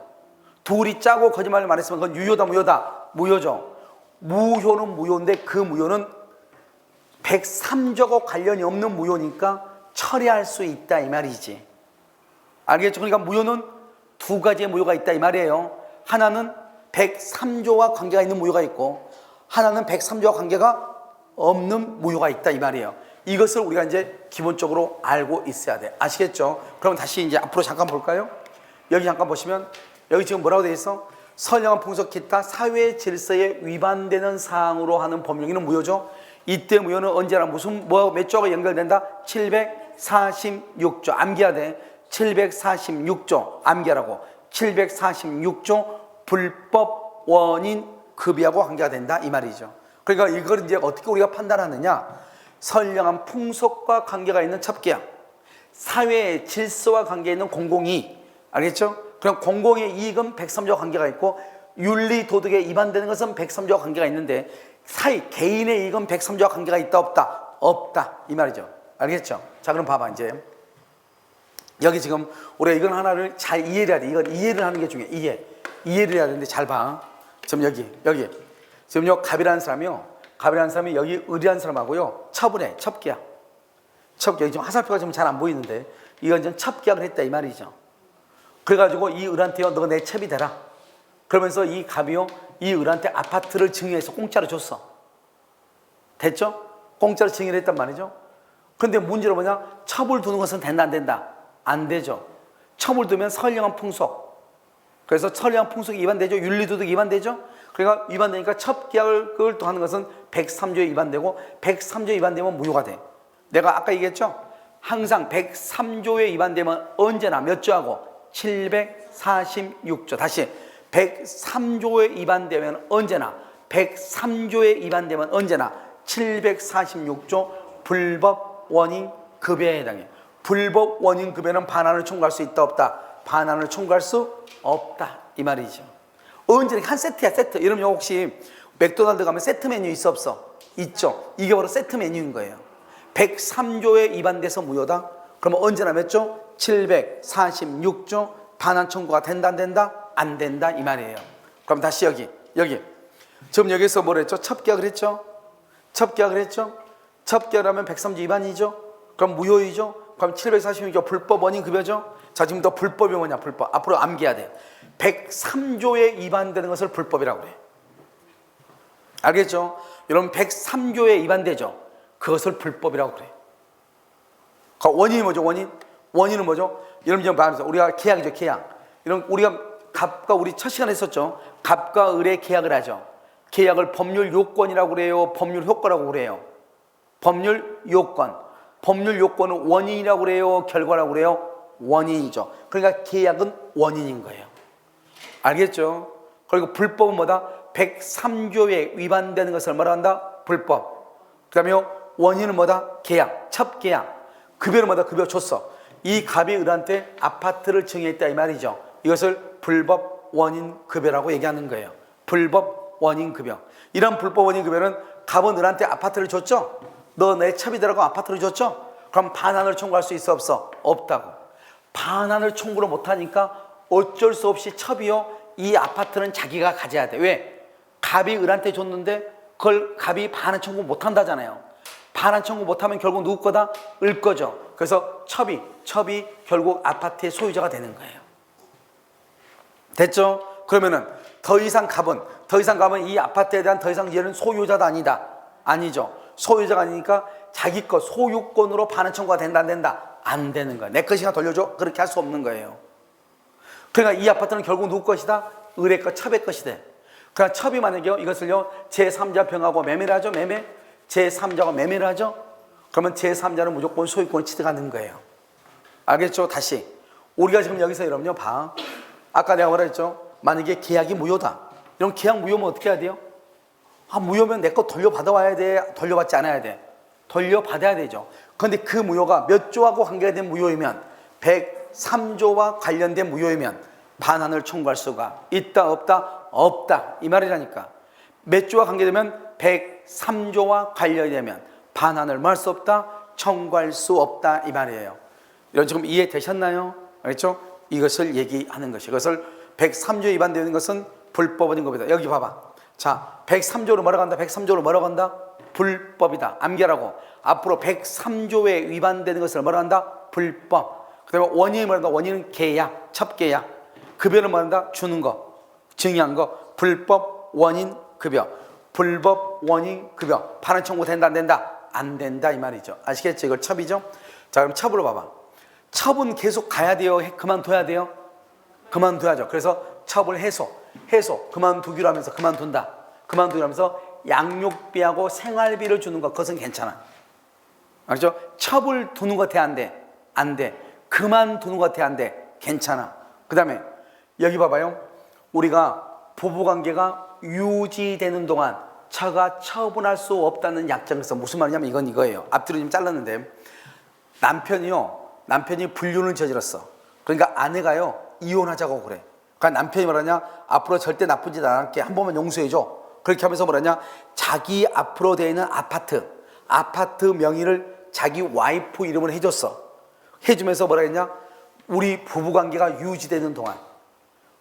둘이 짜고 거짓말로 말했으면 그건 유효다 무효다? 무효죠. 무효는 무효인데 그 무효는 103조하고 관련이 없는 무효니까 처리할 수 있다 이 말이지. 알겠죠? 그러니까 무효는 두 가지의 무효가 있다 이 말이에요. 하나는 103조와 관계가 있는 무효가 있고 하나는 103조와 관계가 없는 무효가 있다 이 말이에요. 이것을 우리가 이제 기본적으로 알고 있어야 돼. 아시겠죠? 그럼 다시 이제 앞으로 잠깐 볼까요? 여기 잠깐 보시면 여기 지금 뭐라고 되어 있어? 선량한 풍속 기타 사회 질서에 위반되는 사항으로 하는 법령에는 무효죠. 이때 무효는 언제나 몇 조가 연결된다? 746조 암기해야 돼. 746조 암기하라고. 746조 불법 원인 급여하고 관계가 된다 이 말이죠. 그러니까 이걸 이제 어떻게 우리가 판단하느냐? 선량한 풍속과 관계가 있는 첩계약, 사회의 질서와 관계 있는 공공이익, 알겠죠? 그럼 공공의 이익은 103조와 관계가 있고 윤리 도덕에 위반되는 것은 103조와 관계가 있는데 개인의 이익은 103조와 관계가 있다 없다? 없다 이 말이죠. 알겠죠? 자 그럼 봐봐 이제 여기 지금 우리가 이건 하나를 잘 이해를 해야 돼. 이건 이해를 하는 게 중요해. 이해를 해야 되는데 잘 봐. 지금 여기 지금 요 갑이라는 사람이 여기 을이라는 사람하고요 첩을 해. 첩계약. 지금 화살표가 지금 잘 안 보이는데 이건 지금 첩계약을 했다 이 말이죠. 그래가지고 이 을한테요 너가 내 첩이 되라. 그러면서 이 갑이요 이 을한테 아파트를 증여해서 공짜로 줬어. 됐죠? 공짜로 증여를 했단 말이죠. 그런데 문제는 뭐냐? 첩을 두는 것은 된다 안 된다? 안 되죠. 첩을 두면 선량한 풍속. 그래서 선량한 풍속이 위반되죠. 윤리도덕이 위반되죠. 그러니까 위반되니까 첩계약을 또 하는 것은 103조에 위반되고 103조에 위반되면 무효가 돼. 내가 아까 얘기했죠. 항상 103조에 위반되면 언제나 몇 조하고 746조. 다시 103조에 위반되면 언제나 103조에 위반되면 언제나 746조 불법 원인 급여에 해당해. 불법 원인급여는 반환을 청구할 수 있다 없다? 반환을 청구할 수 없다 이 말이죠. 언제나 한 세트야 세트. 이러면 혹시 맥도날드 가면 세트 메뉴 있어 없어? 있죠. 이게 바로 세트 메뉴인 거예요. 103조에 위반돼서 무효다? 그러면 언제나 몇 조? 746조. 반환 청구가 된다 안 된다? 안 된다 이 말이에요. 그럼 다시 여기 지금 여기서 뭐라 했죠? 첩계약을 했죠? 첩계약을 했죠? 첩계약을 하면 103조 위반이죠? 그럼 무효이죠? 그럼 746조 불법 원인급여죠? 자, 지금부터 불법이 뭐냐? 불법. 앞으로 암기해야 돼. 103조에 위반되는 것을 불법이라고 그래. 알겠죠? 여러분 103조에 위반되죠? 그것을 불법이라고 그래. 그러니까 원인이 뭐죠? 원인은 뭐죠? 여러분 지금 말하면서 우리가 계약이죠, 계약. 이런 우리가 갑과 우리 첫 시간에 했었죠. 갑과 을의 계약을 하죠. 계약을 법률 요건이라고 그래요, 법률 효과라고 그래요. 법률 요건. 법률 요건은 원인이라고 그래요, 결과라고 그래요? 원인이죠. 그러니까 계약은 원인인 거예요. 알겠죠? 그리고 불법은 뭐다? 103조에 위반되는 것을 뭐라 한다? 불법. 그 다음에 원인은 뭐다? 계약, 첩계약. 급여는 뭐다? 급여 줬어. 이 갑이 을한테 아파트를 증여했다 이 말이죠. 이것을 불법 원인 급여라고 얘기하는 거예요. 불법 원인 급여. 이런 불법 원인 급여는 갑은 을한테 아파트를 줬죠? 너 내 첩이더라고 아파트를 줬죠? 그럼 반환을 청구할 수 있어 없어? 없다고. 반환을 청구를 못하니까 어쩔 수 없이 첩이요 이 아파트는 자기가 가져야 돼. 왜? 갑이 을한테 줬는데 그걸 갑이 반환 청구 못한다잖아요. 반환 청구 못하면 결국 누구 거다? 을 거죠. 그래서 첩이 결국 아파트의 소유자가 되는 거예요. 됐죠? 그러면은 더 이상 갑은 이 아파트에 대한 더 이상 얘는 소유자도 아니다. 아니죠. 소유자가 아니니까 자기 것 소유권으로 반환 청구가 된다 안 된다? 안 되는 거야. 내 것이가 돌려줘? 그렇게 할 수 없는 거예요. 그러니까 이 아파트는 결국 누구 것이다? 을의 것, 첩의 것이 돼. 그러니까 첩이 만약에 이것을요 제3자 병하고 매매를 하죠. 매매. 제3자가 매매를 하죠. 그러면 제3자는 무조건 소유권을 취득하는 거예요. 알겠죠? 다시 우리가 지금 여기서 여러분요 봐. 아까 내가 뭐라 했죠? 만약에 계약이 무효다. 이런 계약 무효면 어떻게 해야 돼요? 무효면 내 거 돌려받아 와야 돼? 돌려받지 않아야 돼? 돌려받아야 되죠. 그런데 그 무효가 몇 조하고 관계가 된 무효이면 103조와 관련된 무효이면 반환을 청구할 수가 있다 없다? 없다 이 말이라니까. 몇 조와 관계되면 103조와 관련이 되면 반환을 할 수 없다? 청구할 수 없다 이 말이에요. 여러분 지금 이해되셨나요? 알겠죠? 이것을 얘기하는 것이. 이것을 103조에 위반되는 것은 불법인 겁니다. 여기 봐봐. 자, 103조로 뭐라고 한다? 103조로 뭐라고 한다? 불법이다. 암기하라고. 앞으로 103조에 위반되는 것을 뭐라고 한다? 불법. 그 다음에 원인이 뭐란다? 원인은 계약, 첩계약. 급여를 뭐란다? 주는 거, 증여한 거. 불법 원인 급여. 불법 원인 급여. 반환 청구 된다 안 된다? 안 된다 이 말이죠. 아시겠죠? 이걸 첩이죠? 자, 그럼 첩으로 봐봐. 첩은 계속 가야 돼요? 그만둬야 돼요? 그만둬야죠. 그래서 첩을 해소. 그만두기로 하면서 그만둔다. 그만두기로 하면서 양육비하고 생활비를 주는 것, 그것은 괜찮아. 알죠? 첩을 두는 것 같아 안 돼? 안 돼. 그만두는 것 같아 안 돼? 괜찮아. 그 다음에 여기 봐봐요. 우리가 부부관계가 유지되는 동안 처가 처분할 수 없다는 약정에서 무슨 말이냐면 이건 이거예요. 앞뒤로 좀 잘랐는데 남편이 불륜을 저질렀어. 그러니까 아내가요 이혼하자고 그래. 그러니까 남편이 뭐라냐? 앞으로 절대 나쁜 짓 안 할게. 한 번만 용서해줘. 그렇게 하면서 뭐라냐? 자기 앞으로 되어 있는 아파트 명의를 자기 와이프 이름으로 해줬어. 해주면서 뭐라 했냐? 우리 부부관계가 유지되는 동안.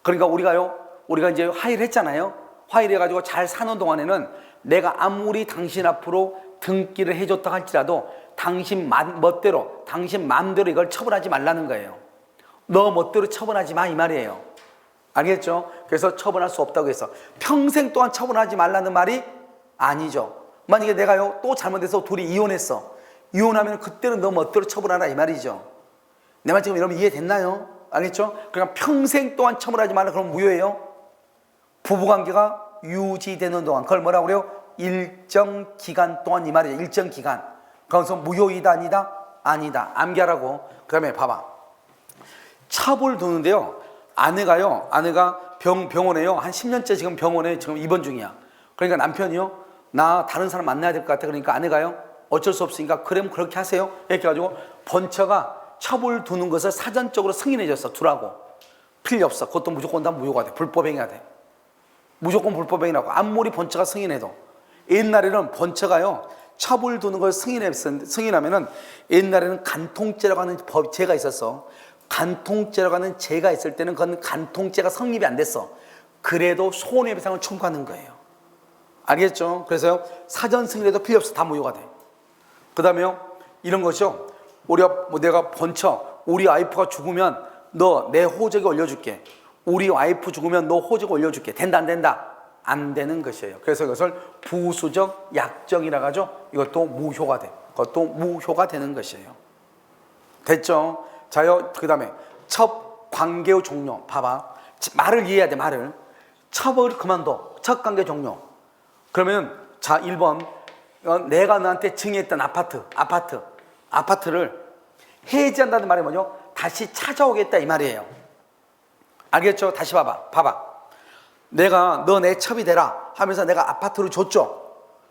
그러니까 우리가 이제 화해를 했잖아요. 화해를 해가지고 잘 사는 동안에는 내가 아무리 당신 앞으로 등기를 해줬다 할지라도 당신 멋대로, 당신 마음대로 이걸 처분하지 말라는 거예요. 너 멋대로 처분하지 마 이 말이에요. 알겠죠? 그래서 처분할 수 없다고 해서 평생 동안 처분하지 말라는 말이 아니죠. 만약에 내가요 또 잘못해서 둘이 이혼했어. 이혼하면 그때는 너 멋대로 처분하라 이 말이죠. 내 말 지금 여러분 이해됐나요? 알겠죠? 그러니까 평생 동안 처분하지 말라 그러면 무효예요. 부부관계가 유지되는 동안 그걸 뭐라고 그래요? 일정 기간 동안 이 말이죠. 일정 기간. 그래서 무효이다 아니다? 아니다. 암기하라고. 그 다음에 봐봐. 첩을 두는데요. 아내가 병원에요. 한 10년째 지금 병원에 지금 입원 중이야. 그러니까 남편이요. 나 다른 사람 만나야 될 것 같아. 그러니까 아내가요. 어쩔 수 없으니까 그럼 그렇게 하세요. 이렇게 해가지고 본처가 첩을 두는 것을 사전적으로 승인해 줬어. 두라고. 필요 없어. 그것도 무조건 다 무효가 돼. 불법행위가 돼. 무조건 불법행위라고. 아무리 본처가 승인해도. 옛날에는 본처가요, 첩을 두는 걸 승인하면은 옛날에는 간통죄라고 하는 죄가 있었어. 간통죄라고 하는 죄가 있을 때는 그건 간통죄가 성립이 안 됐어. 그래도 손해배상을 청구하는 거예요. 알겠죠? 그래서요, 사전 승인해도 필요 없어. 다 무효가 돼. 그 다음에요, 이런 것이요. 내가 본처, 우리 와이프가 죽으면 너 내 호적에 올려줄게. 우리 와이프 죽으면 너 호적에 올려줄게. 된다, 안 된다? 안 되는 것이에요. 그래서 이것을 부수적 약정이라고 하죠. 이것도 무효가 돼. 그것도 무효가 되는 것이에요. 됐죠? 자요, 그 다음에 첩 관계의 종료. 봐봐. 말을 이해해야 돼, 말을. 첩을 그만둬. 첩 관계 종료. 그러면, 자, 1번. 내가 너한테 증여했던 아파트를 해지한다는 말이 뭐죠? 다시 찾아오겠다 이 말이에요. 알겠죠? 다시 봐봐. 내가 너 내 첩이 되라 하면서 내가 아파트를 줬죠.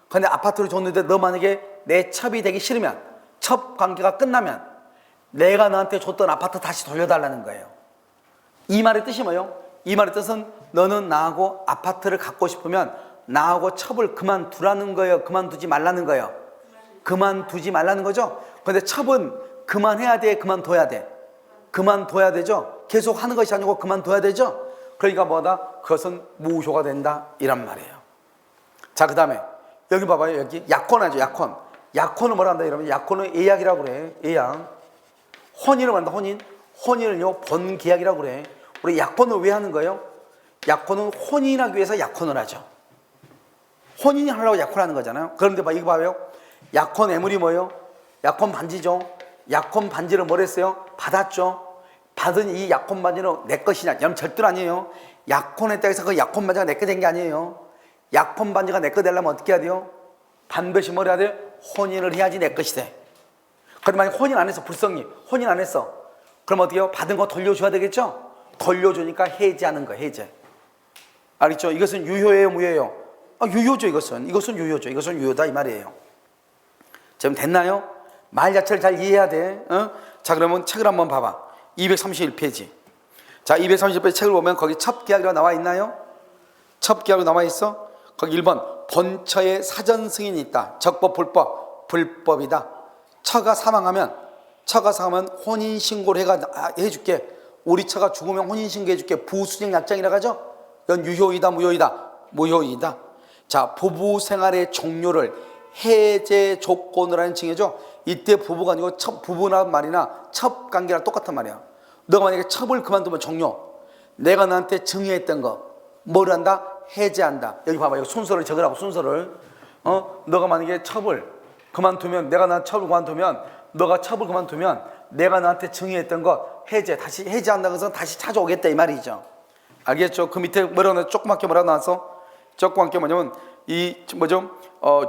근데 아파트를 줬는데 너 만약에 내 첩이 되기 싫으면, 첩 관계가 끝나면 내가 너한테 줬던 아파트 다시 돌려달라는 거예요. 이 말의 뜻이 뭐예요? 이 말의 뜻은 너는 나하고 아파트를 갖고 싶으면 나하고 첩을 그만두라는 거예요? 그만두지 말라는 거예요? 그만두지 말라는 거죠? 근데 첩은 그만해야 돼? 그만둬야 돼? 그만둬야 되죠? 계속 하는 것이 아니고 그만둬야 되죠? 그러니까 뭐다? 그것은 무효가 된다 이란 말이에요. 자, 그 다음에 여기 봐봐요. 여기 약혼하죠. 약혼을 뭐라 한다 이러면, 약혼은 예약이라고 그래. 예약. 혼인을 말한다. 혼인을요 본계약이라고 그래. 우리 약혼을 왜 하는 거예요? 약혼은 혼인하기 위해서 약혼을 하죠. 혼인이 하려고 약혼하는 거잖아요. 그런데 이거 봐요. 약혼 애물이 뭐예요? 약혼 반지죠. 약혼 반지를 뭘 했어요? 받았죠. 받은 이 약혼 반지는 내 것이냐? 여러분 절대로 아니에요. 약혼했다고 해서 그 약혼 반지가 내 거 된 게 아니에요. 약혼 반지가 내 거 되려면 어떻게 해야 돼요? 반드시 뭘 해야 돼? 혼인을 해야지 내 것이 돼. 그런데 만약 혼인 안 했어, 불성립. 혼인 안 했어. 그럼 어떻게 해요? 받은 거 돌려줘야 되겠죠? 돌려주니까 해지하는 거예요, 해제. 알겠죠? 이것은 유효예요, 무효예요? 유효죠, 이것은. 이것은 유효죠. 이것은 유효다, 이 말이에요. 지금 됐나요? 말 자체를 잘 이해해야 돼. 자, 그러면 책을 한번 봐봐. 231페이지. 자, 231페이지 책을 보면 거기 첩계약이라고 나와 있나요? 첩계약으로 나와 있어? 거기 1번 본처의 사전 승인이 있다. 적법, 불법, 불법이다. 처가 사망하면 혼인신고를 해줄게. 우리 처가 죽으면 혼인신고 해줄게. 부수적 약정이라고 하죠? 이건 유효이다, 무효이다? 무효이다. 자, 부부 생활의 종료를 해제 조건으로 하는 징해죠. 이때 부부가 아니고 부부나 말이나 첩관계랑 똑같은 말이야. 너가 만약에 첩을 그만두면 종료. 내가 너한테 증여했던 거 뭐를 한다? 해제한다. 여기 봐봐. 여기 순서를 적으라고, 순서를. 너가 만약에 첩을 그만두면, 너가 첩을 그만두면 내가 너한테 증여했던 거 해제, 다시 해제한다는 것은 다시 찾아오겠다 이 말이죠. 알겠죠? 그 밑에 조그맣게 뭐라고 나왔어? 조그맣게 뭐냐면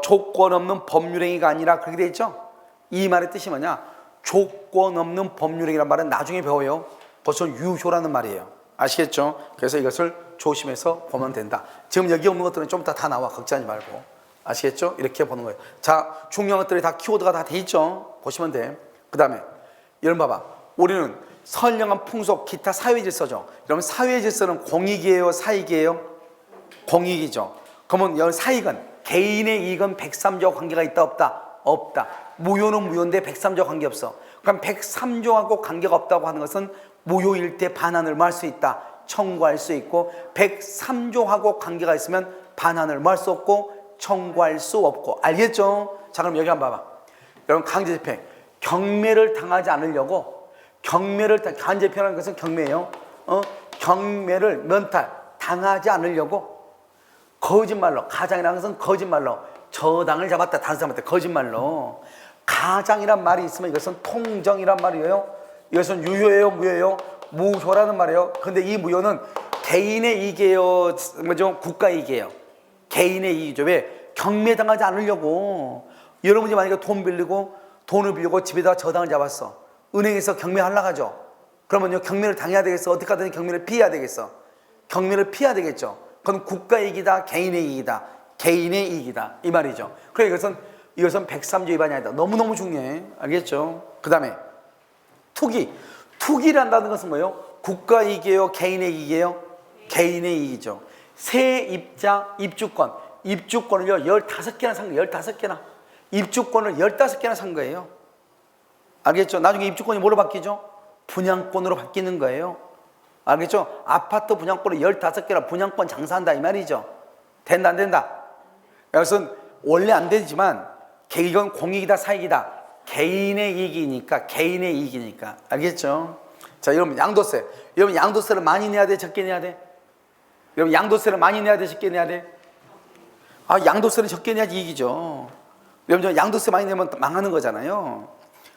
조건 없는 법률행위가 아니라 그렇게 돼 있죠? 이 말의 뜻이 뭐냐? 조건 없는 법률행위란 말은 나중에 배워요. 그것은 유효라는 말이에요. 아시겠죠? 그래서 이것을 조심해서 보면 된다. 지금 여기 없는 것들은 좀 이따 다 나와. 걱정하지 말고. 아시겠죠? 이렇게 보는 거예요. 자, 중요한 것들이 다 키워드가 다 돼 있죠? 보시면 돼. 그 다음에 여러분 봐봐. 우리는 선량한 풍속, 기타 사회질서죠. 여러분 사회질서는 공익이에요, 사익이에요? 공익이죠. 그러면 여기 사익은 개인의 이익은 103조와 관계가 있다, 없다? 없다. 무효는 무효인데 103조와 관계없어. 그럼 103조하고 관계가 없다고 하는 것은 무효일 때 반환을 뭐 할 수 있다? 청구할 수 있고, 103조하고 관계가 있으면 반환을 뭐 할 수 없고 청구할 수 없고. 알겠죠? 자, 그럼 여기 한번 봐봐. 여러분 강제집행, 경매를 당하지 않으려고, 강제집행이라는 것은 경매예요. 경매를 면탈 당하지 않으려고 거짓말로, 가장이라는 것은 거짓말로 저당을 잡았다, 다른 사람한테 거짓말로. 가장이란 말이 있으면 이것은 통정이란 말이에요. 이것은 유효예요, 무효예요? 무효라는 말이에요. 근데 이 무효는 개인의 이익이에요, 국가 이익이에요? 개인의 이익이죠. 왜? 경매당하지 않으려고. 여러분이 만약에 돈을 빌리고 집에다가 저당을 잡았어. 은행에서 경매하려고 하죠. 그러면요, 경매를 당해야 되겠어? 어떻게 하든 경매를 피해야 되겠어? 경매를 피해야 되겠죠. 그건 국가 이익이다, 개인의 이익이다? 개인의 이익이다, 이 말이죠. 그래, 이것은 103조 위반이 아니다. 너무너무 중요해. 알겠죠? 그 다음에 투기란다는 것은 뭐예요? 국가 이익이에요? 개인의 이익이에요? 개인의 이익이죠. 세입자 입주권. 입주권을요 15개나 산 거예요. 15개나. 입주권을 15개나 산 거예요. 알겠죠? 나중에 입주권이 뭐로 바뀌죠? 분양권으로 바뀌는 거예요. 알겠죠? 아파트 분양권을 15개나 분양권 장사한다 이 말이죠. 된다 안 된다? 그것은 원래 안 되지만 이건 공익이다 사익이다. 개인의 이익이니까 개인의 이익이니까. 알겠죠? 자, 여러분 양도세. 여러분 양도세를 많이 내야 돼 적게 내야 돼? 여러분 양도세를 많이 내야 돼 적게 내야 돼? 아, 양도세를 적게 내야지 이익이죠. 여러분 양도세 많이 내면 망하는 거잖아요.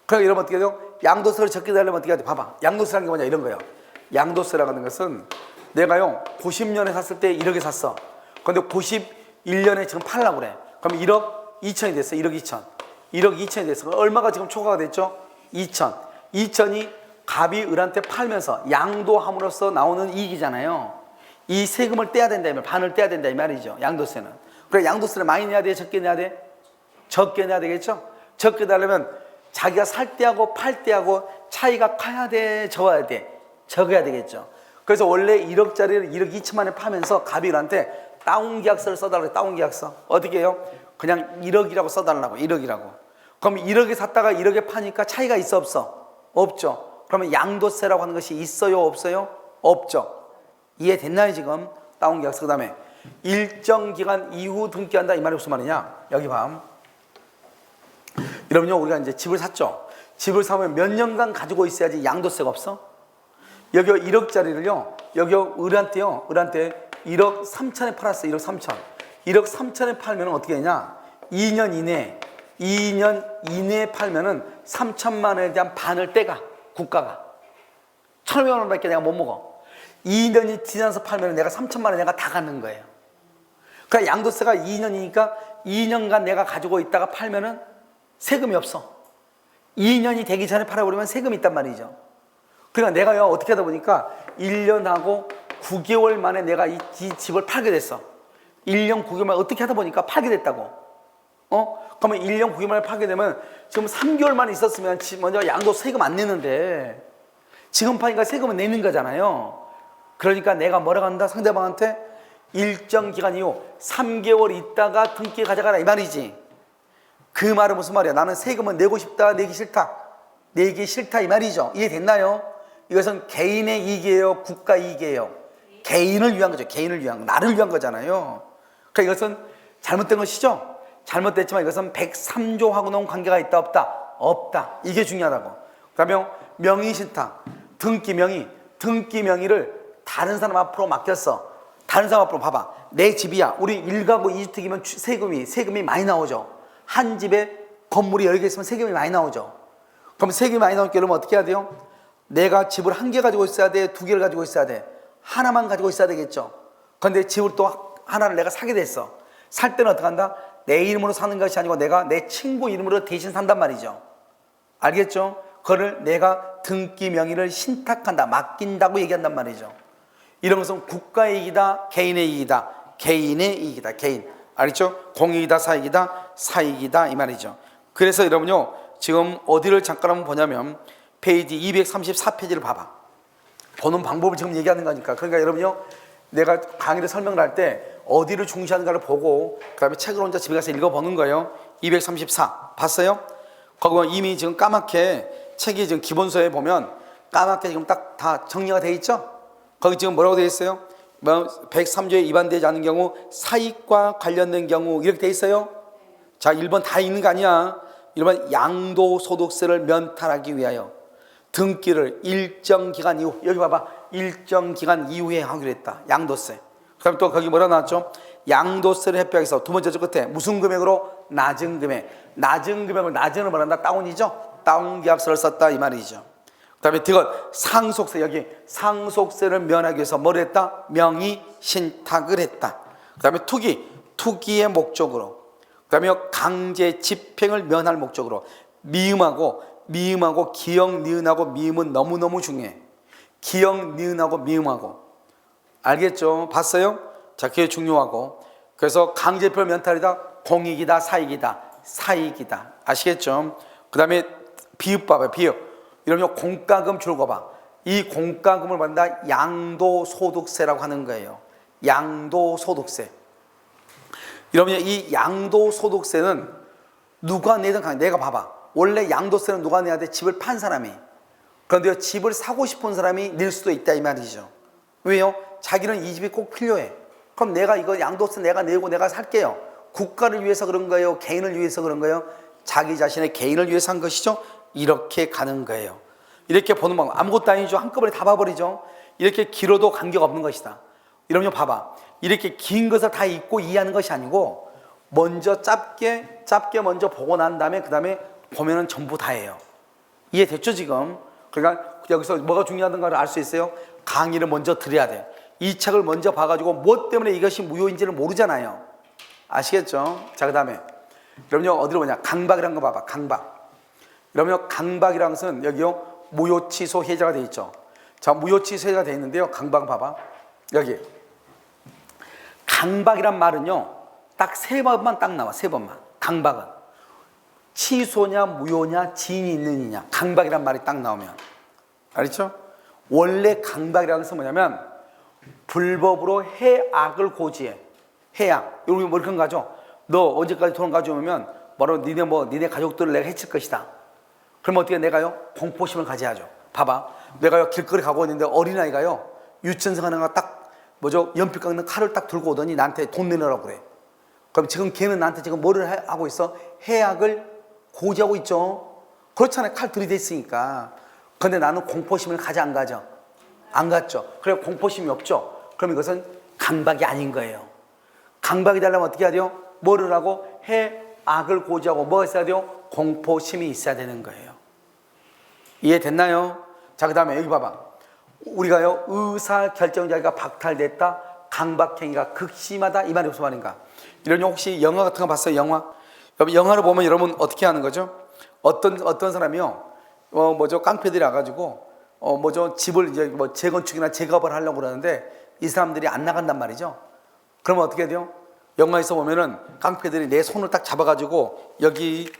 그러니까 여러분 어떻게 해요? 양도세를 적게 내려면 어떻게 해야 돼? 봐봐. 양도세라는 게 뭐냐 이런 거예요. 양도세라고 하는 것은 내가요 90년에 샀을 때 1억에 샀어. 근데 91년에 지금 팔려고 그래. 그럼 1억 2천이 됐어. 1억 2천. 1억 2천이 됐어. 얼마가 지금 초과가 됐죠? 2천. 2천이 갑이 을한테 팔면서 양도함으로써 나오는 이익이잖아요. 이 세금을 떼야 된다, 반을 떼야 된다 이 말이죠. 양도세는. 그래 양도세를 많이 내야 돼, 적게 내야 돼? 적게 내야 되겠죠? 적게 내려면 자기가 살 때하고 팔 때하고 차이가 커야 돼, 적어야 돼? 적어야 되겠죠. 그래서 원래 1억짜리를 1억 2천만에 파면서 갑이 을한테 다운계약서를 써달라고. 다운계약서 어떻게 해요? 그냥 1억이라고 써달라고. 1억이라고. 그럼 1억에 샀다가 1억에 파니까 차이가 있어 없어? 없죠. 그러면 양도세라고 하는 것이 있어요 없어요? 없죠. 이해됐나요 지금? 다운계약서. 그 다음에 일정 기간 이후 등기한다 이 말이 무슨 말이냐? 여기 봐. 여러분요 우리가 이제 집을 샀죠. 집을 사면 몇 년간 가지고 있어야지 양도세가 없어? 여기 1억짜리를요 여기 을한테요 1억 3천에 팔았어. 1억 3천. 1억 3천에 팔면 어떻게 되냐? 2년 이내에 팔면은 3천만 원에 대한 반을 떼가 국가가 1,500만 원밖에 내가 못 먹어. 2년이 지나서 팔면 내가 3천만 원 내가 다 갖는 거예요. 그러니까 양도세가 2년이니까 2년간 내가 가지고 있다가 팔면은 세금이 없어. 2년이 되기 전에 팔아버리면 세금이 있단 말이죠. 그러니까 내가요 어떻게 하다 보니까 1년하고 9개월 만에 내가 이 집을 팔게 됐어. 1년 9개월 만에 어떻게 하다 보니까 팔게 됐다고. 그러면 1년 9개월 만에 팔게 되면 지금 3개월 만에 있었으면 먼저 양도 세금 안 내는데 지금 파니까 세금은 내는 거잖아요. 그러니까 내가 뭐라고 한다? 상대방한테 일정 기간 이후 3개월 있다가 등기 가져가라 이 말이지. 그 말은 무슨 말이야? 나는 세금은 내고 싶다, 내기 싫다. 내기 싫다 이 말이죠. 이해됐나요? 이것은 개인의 이익이에요, 국가 이익이에요? 개인을 위한 거죠. 개인을 위한 거. 나를 위한 거잖아요. 그러니까 이것은 잘못된 것이죠. 잘못됐지만 이것은 103조하고는 관계가 있다 없다? 없다. 이게 중요하다고. 그다음에 명의신탁, 등기 명의를 다른 사람 앞으로 맡겼어. 다른 사람 앞으로 봐봐. 내 집이야. 우리 1가구 2주택이면 세금이 많이 나오죠. 한 집에 건물이 여러 개 있으면 세금이 많이 나오죠. 그럼 세금이 많이 나올 경우는 어떻게 해야 돼요? 내가 집을 1개 가지고 있어야 돼? 2개를 가지고 있어야 돼? 하나만 가지고 있어야 되겠죠. 그런데 집을 또 하나를 내가 사게 됐어. 살 때는 어떻게 한다? 내 이름으로 사는 것이 아니고 내가 내 친구 이름으로 대신 산단 말이죠. 알겠죠? 그거를 내가 등기 명의를 신탁한다, 맡긴다고 얘기한단 말이죠. 이런 것은 국가의 이익이다, 개인의 이익이다. 개인의 이익이다, 개인. 알겠죠? 공익이다, 사익이다, 사익이다 이 말이죠. 그래서 여러분요 지금 어디를 잠깐 한번 보냐면 페이지 234페이지를 봐봐. 보는 방법을 지금 얘기하는 거니까. 그러니까 여러분요 내가 강의를 설명을 할 때 어디를 중시하는가를 보고 그 다음에 책을 혼자 집에 가서 읽어보는 거예요. 234 봤어요? 거기 이미 지금 까맣게 책이 지금 기본서에 보면 까맣게 지금 딱 다 정리가 돼 있죠? 거기 지금 뭐라고 돼 있어요? 103조에 위반되지 않은 경우 사익과 관련된 경우 이렇게 돼 있어요. 자 1번 다 있는 거 아니야. 1번 양도소득세를 면탈하기 위하여 등기를 일정 기간 이후, 여기 봐봐, 일정 기간 이후에 하기로 했다. 양도세. 그 다음에 또 거기 뭐라 나왔죠? 양도세를 회피하기 두 번째 줄 끝에 무슨 금액으로? 낮은 금액. 낮은 금액을 낮은을 말한다. 다운이죠? 다운 계약서를 썼다 이 말이죠. 그 다음에 이것 상속세, 여기 상속세를 면하기 위해서 뭘 했다? 명의 신탁을 했다. 그 다음에 투기의 목적으로, 그 다음에 강제 집행을 면할 목적으로. 미음하고 기역, 니은하고 미음은 너무너무 중요해. 기역, 니은하고 미음하고. 알겠죠? 봤어요? 자, 그게 중요하고. 그래서 강제표를 면탈이다, 공익이다, 사익이다, 사익이다. 아시겠죠? 그 다음에 비읍 봐봐요. 비읍. 이러면 공과금 줄거 봐. 이 공과금을 받는다 양도소득세라고 하는 거예요. 양도소득세. 이러면 이 양도소득세는 누가 내든 내가 봐봐. 원래 양도세는 누가 내야 돼? 집을 판 사람이. 그런데 집을 사고 싶은 사람이 낼 수도 있다 이 말이죠. 왜요? 자기는 이 집이 꼭 필요해. 그럼 내가 이거 양도세 내가 내고 내가 살게요. 국가를 위해서 그런 거예요? 개인을 위해서 그런 거예요? 자기 자신의 개인을 위해서 한 것이죠. 이렇게 가는 거예요. 이렇게 보는 방법 아무것도 아니죠. 한꺼번에 다 봐버리죠. 이렇게 길어도 관계가 없는 것이다. 이러면 봐봐. 이렇게 긴 것을 다 읽고 이해하는 것이 아니고 먼저 짧게 먼저 보고 난 다음에 그 다음에 보면은 전부 다예요. 이해됐죠 지금? 그러니까 여기서 뭐가 중요하던가를 알 수 있어요. 강의를 먼저 들어야 돼. 이 책을 먼저 봐가지고 무엇 때문에 이것이 무효인지를 모르잖아요. 아시겠죠? 자, 그 다음에 여러분요 어디로 보냐? 강박이라는 거 봐봐. 강박. 여러분요 강박이라는 것은 여기요 무효 취소 해제가 돼 있죠. 자, 무효 취소 해제가 돼 있는데요. 강박 봐봐. 여기 강박이란 말은요 딱 세 번만 딱 나와. 세 번만. 강박은 취소냐 무효냐 지인이 있느냐. 강박이란 말이 딱 나오면 알겠죠? 원래 강박이라는 것은 뭐냐면 불법으로 해악을 고지해. 해악. 여기 뭐 이렇게 가죠. 너 언제까지 돈 가져오면 바로 니네 가족들을 내가 해칠 것이다. 그럼 어떻게 내가요? 공포심을 가져야죠. 봐봐. 내가요 길거리 가고 있는데 어린아이가요 유치원생 하나가 딱 연필 깎는 칼을 딱 들고 오더니 나한테 돈 내놓으라고 그래. 그럼 지금 걔는 나한테 지금 뭐를 하고 있어? 해악을 고지하고 있죠. 그렇잖아요. 칼 들이대 있으니까. 근데 나는 공포심을 가져 안 가져? 안 갔죠. 그래 공포심이 없죠. 그럼 이것은 강박이 아닌 거예요. 강박이 되려면 어떻게 해야 돼요? 뭐를 하고? 해악을 고지하고 뭐가 있어야 돼요? 공포심이 있어야 되는 거예요. 이해됐나요? 자, 그 다음에 여기 봐봐. 우리가요 의사결정자가 박탈됐다. 강박행위가 극심하다. 이 말이 무슨 말인가? 이런 혹시 영화 같은 거 봤어요? 영화를 보면 여러분 어떻게 하는 거죠? 어떤 사람이요 깡패들이 와가지고 집을 이제 재건축이나 재가업을 하려고 그러는데 이 사람들이 안 나간단 말이죠. 그러면 어떻게 돼요? 영화에서 보면은 깡패들이 내 손을 딱 잡아가지고 여기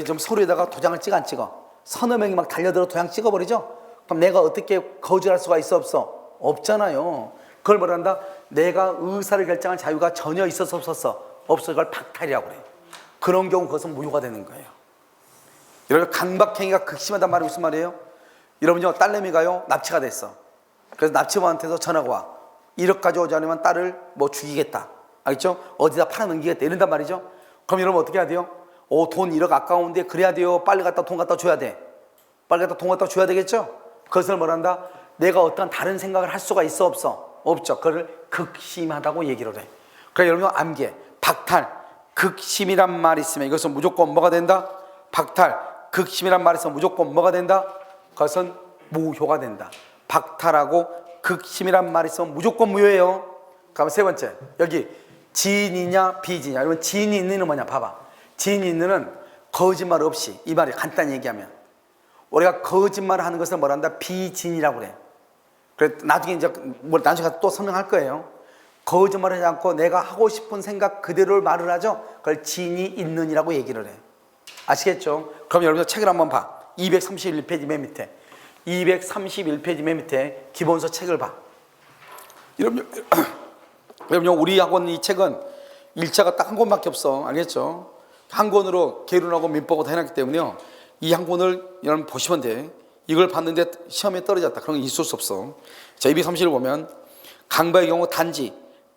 좀 서류에다가 도장을 찍어 안 찍어? 서너 명이 막 달려들어 도장 찍어버리죠. 그럼 내가 어떻게 거절할 수가 있어 없어? 없잖아요. 그걸 뭐란다? 내가 의사를 결정할 자유가 전혀 있어서 없어. 그걸 박탈이라고 그래. 그런 경우 그것은 무효가 되는 거예요. 여러분 강박행위가 극심하단 말이 무슨 말이에요? 여러분요 딸내미가요 납치가 됐어. 그래서 납치범한테서 전화가 와. 1억 가져오지 않으면 딸을 죽이겠다. 알겠죠? 어디다 팔아넘기겠다 이런단 말이죠. 그럼 여러분 어떻게 해야 돼요? 돈 1억 아까운데 그래야 돼요. 빨리 돈 갖다 줘야 돼. 빨리 갖다 돈 갖다 줘야 되겠죠? 그것을 뭐란다? 내가 어떤 다른 생각을 할 수가 있어 없어? 없죠. 그걸 극심하다고 얘기를 해. 그러니까 여러분 암기해. 박탈, 극심이란 말이 있으면 이것은 무조건 뭐가 된다? 박탈, 극심이란 말이 있으면 무조건 뭐가 된다? 그것은 무효가 된다. 박탈하고 극심이란 말이 있으면 무조건 무효예요. 그럼 세 번째 여기 지인이냐 비지인이냐. 여러분 지인이 있느는 뭐냐 봐봐. 지인이 있느는 거짓말 없이. 이 말이 간단히 얘기하면 우리가 거짓말을 하는 것을 뭐란다? 비진이라고 그래. 그래 나중에 나중에 또 설명할 거예요. 거짓말을 하지 않고 내가 하고 싶은 생각 그대로 말을 하죠. 그걸 진이 있느니라고 얘기를 해. 아시겠죠? 그럼 여러분들 책을 한번 봐. 231페이지 맨 밑에. 231페이지 맨 밑에 기본서 책을 봐. 여러분 우리 학원 이 책은 일자가 딱 한 권밖에 없어. 알겠죠? 한 권으로 계론하고 민법하고 다 해놨기 때문에요. 이 한 권을 여러분 보시면 돼. 이걸 봤는데 시험에 떨어졌다. 그런 게 있을 수 없어. 자, 231을 보면 강박의 경우 단지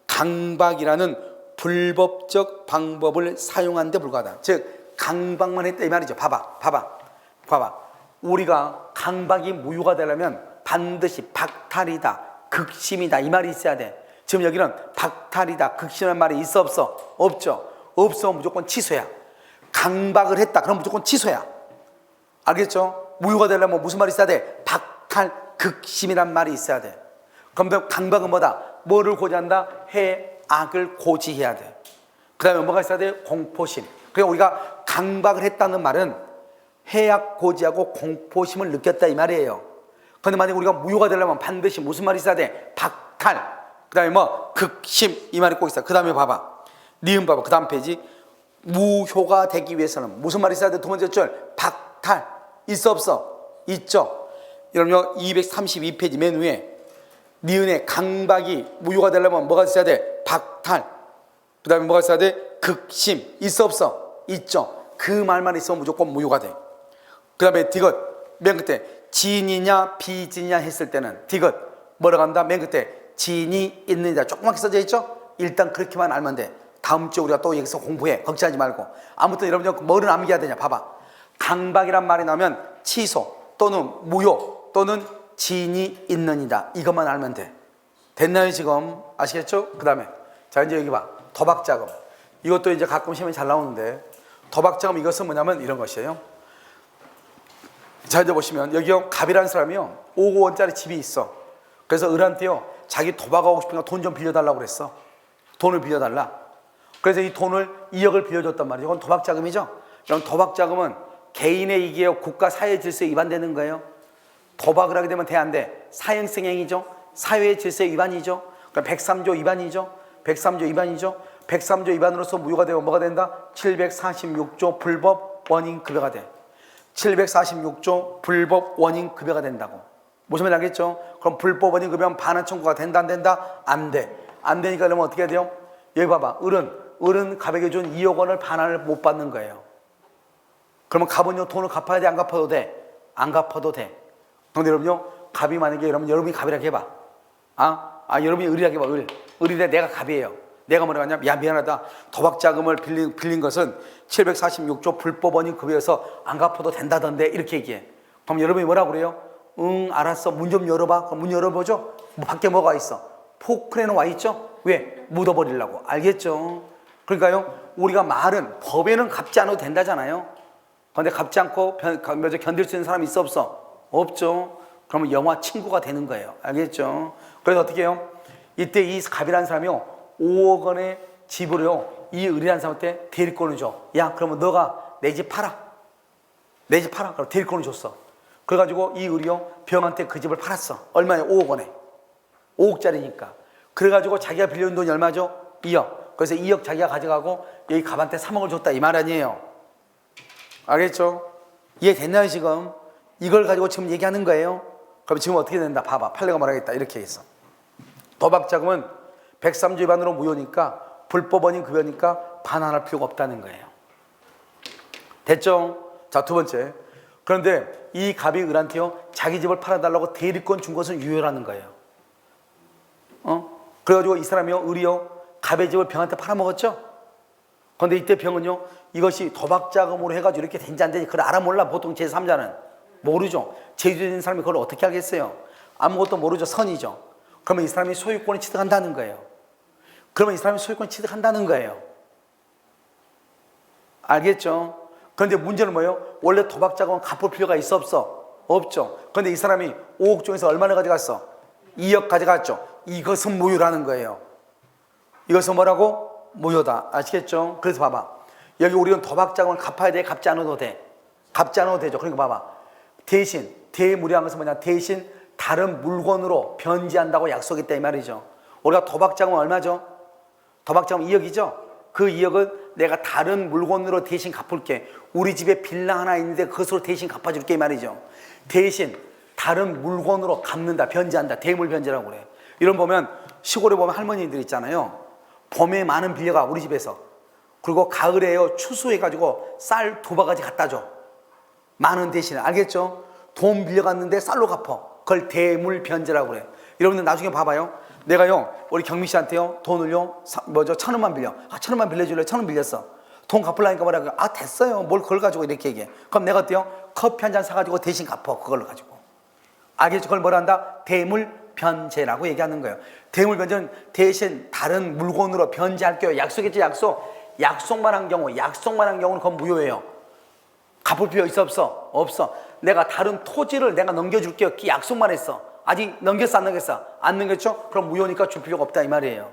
강박이라는 불법적 방법을 사용한 데 불과하다. 즉 강박만 했다 이 말이죠. 봐봐. 우리가 강박이 무효가 되려면 반드시 박탈이다, 극심이다 이 말이 있어야 돼. 지금 여기는 박탈이다, 극심이라는 말이 있어 없어? 없죠. 없으면 무조건 취소야. 강박을 했다 그럼 무조건 취소야. 알겠죠? 무효가 되려면 무슨 말이 있어야 돼? 박탈, 극심이란 말이 있어야 돼. 그럼 강박은 뭐다? 뭐를 고지한다? 해악을 고지해야 돼. 그 다음에 뭐가 있어야 돼? 공포심. 그러니까 우리가 강박을 했다는 말은 해악 고지하고 공포심을 느꼈다 이 말이에요. 그런데 만약에 우리가 무효가 되려면 반드시 무슨 말이 있어야 돼? 박탈. 그 다음에 극심 이 말이 꼭 있어. 그 다음에 봐봐. 니은 봐봐. 그 다음 페이지. 무효가 되기 위해서는 무슨 말이 있어야 돼? 두 번째 줄 박탈. 있어 없어? 있죠. 여러분요 232페이지 맨 위에 니은의 강박이 무효가 되려면 뭐가 있어야 돼? 박탈. 그 다음에 뭐가 있어야 돼? 극심. 있어 없어? 있죠. 그 말만 있으면 무조건 무효가 돼. 그 다음에 디귿 맨 끝에 진이냐 비진이냐 했을 때는 디귿 뭐라고 한다? 맨 끝에 진이 있느냐 조그맣게 써져 있죠? 일단 그렇게만 알면 돼. 다음 주에 우리가 또 여기서 공부해. 걱정하지 말고. 아무튼 여러분 뭐를 암기해야 되냐 봐봐. 강박이란 말이 나오면 취소 또는 무효 또는 진이 있느니라. 이것만 알면 돼. 됐나요 지금? 아시겠죠? 그 다음에 자 이제 여기 봐. 도박자금. 이것도 이제 가끔 시험에 잘 나오는데 도박자금 이것은 뭐냐면 이런 것이에요. 자 이제 보시면 여기요 갑이라는 사람이요 5억 원짜리 집이 있어. 그래서 을한테요 자기 도박하고 싶으니까 돈 좀 빌려달라고 그랬어. 돈을 빌려달라. 그래서 이 돈을 2억을 빌려줬단 말이죠. 이건 도박자금이죠. 그럼 도박자금은 개인의 이익이에요, 국가 사회 질서에 위반되는 거예요. 도박을 하게 되면 돼 안 돼? 사형승행이죠. 사회 질서에 위반이죠. 그럼 103조 위반이죠. 103조 위반이죠. 103조 위반으로서 무효가 되고 뭐가 된다? 746조 불법 원인 급여가 돼. 746조 불법 원인 급여가 된다고. 보시면 알겠죠? 그럼 불법 원인 급여는 반환 청구가 된다 안 된다? 안 돼. 안 되니까 그러면 어떻게 해야 돼요? 여기 봐봐. 을은 갑에게 준 2억 원을 반환을 못 받는 거예요. 그러면 갑은요 돈을 갚아야 돼? 안 갚아도 돼? 안 갚아도 돼. 근데 여러분요 갑이 만약에 여러분이 갑이라고 해봐. 여러분이 을이라고 해봐. 을이래 내가 갑이에요. 내가 뭐라고 하냐? 야 미안하다. 도박자금을 빌린 것은 746조 불법 원인 급여에서 안 갚아도 된다던데 이렇게 얘기해. 그럼 여러분이 뭐라고 그래요? 응 알았어. 문 좀 열어봐. 그럼 문 열어보죠. 밖에 뭐가 있어? 포크레는 와 있죠? 왜? 묻어버리려고. 알겠죠? 그러니까요 우리가 말은 법에는 갚지 않아도 된다잖아요. 그런데 갚지 않고 견딜 수 있는 사람이 있어 없어? 없죠. 그러면 영화 친구가 되는 거예요. 알겠죠? 그래서 어떻게 해요? 이때 이 갑이라는 사람이요 5억 원의 집으로요 이 을이라는 사람한테 대리권을 줘. 야 그러면 너가 내 집 팔아. 내 집 팔아. 그럼 대리권을 줬어. 그래가지고 이 을이요 병한테 그 집을 팔았어. 얼마에? 5억 원에. 5억짜리니까. 그래가지고 자기가 빌려준 돈이 얼마죠? 2억. 그래서 2억 자기가 가져가고 여기 갑한테 3억을 줬다 이 말 아니에요. 알겠죠? 이해됐나요 지금? 이걸 가지고 지금 얘기하는 거예요. 그럼 지금 어떻게 된다? 봐봐. 판례가 말하겠다. 이렇게 했어. 도박자금은 103조 위반으로 무효니까 불법 원인 급여니까 반환할 필요가 없다는 거예요. 됐죠? 자, 두 번째. 그런데 이 갑이 을한테요 자기 집을 팔아달라고 대리권 준 것은 유효라는 거예요. 그래가지고 이 사람이요 을이요 갑의 집을 병한테 팔아먹었죠? 그런데 이때 병은요 이것이 도박자금으로 해가지고 이렇게 된지 안 되는지 그걸 알아 몰라. 보통 제3자는 모르죠. 제주도에 있는 사람이 그걸 어떻게 알겠어요? 아무것도 모르죠. 선이죠. 그러면 이 사람이 소유권을 취득한다는 거예요. 그러면 이 사람이 소유권 취득한다는 거예요. 알겠죠? 그런데 문제는 뭐예요? 원래 도박자금은 갚을 필요가 있어 없어? 없죠. 그런데 이 사람이 5억 중에서 얼마나 가져갔어? 2억 가져갔죠. 이것은 무효라는 거예요. 이것은 뭐라고? 무효다. 아시겠죠? 그래서 봐봐. 여기 우리는 도박자금을 갚아야 돼? 갚지 않아도 돼? 갚지 않아도 되죠. 그러니까 봐봐. 대신 대무리한 것은 뭐냐? 대신 다른 물건으로 변제한다고 약속했다 이 말이죠. 우리가 도박자금은 얼마죠? 도박자금 2억이죠? 그 2억은 내가 다른 물건으로 대신 갚을게. 우리 집에 빌라 하나 있는데 그것으로 대신 갚아줄게 이 말이죠. 대신 다른 물건으로 갚는다, 변제한다. 대물 변제라고 그래요. 이런 보면 시골에 보면 할머니들 있잖아요. 봄에 많은 빌려가 우리 집에서. 그리고 가을에요 추수해가지고 쌀 2바가지 갖다 줘. 많은 대신에. 알겠죠? 돈 빌려갔는데 쌀로 갚어. 그걸 대물 변제라고 그래요. 여러분들 나중에 봐봐요. 내가요 우리 경미 씨한테요 돈을요 1,000원만 빌려. 1,000원만 빌려줄래? 1,000원 빌렸어. 돈 갚으려니까 뭐라고? 됐어요. 뭘 그걸 가지고 이렇게 얘기해. 그럼 내가 어때요? 커피 한 잔 사가지고 대신 갚어. 그걸로 가지고. 알겠죠? 그걸 뭐라 한다? 대물 변제라고 얘기하는 거예요. 대물 변제는 대신 다른 물건으로 변제할게요. 약속했지 약속. 약속만 한 경우는 그건 무효예요. 갚을 필요 있어 없어? 없어. 내가 다른 토지를 내가 넘겨줄게요. 그 약속만 했어. 아직 넘겼어 안 넘겼어? 안 넘겼죠? 그럼 무효니까 줄 필요가 없다 이 말이에요.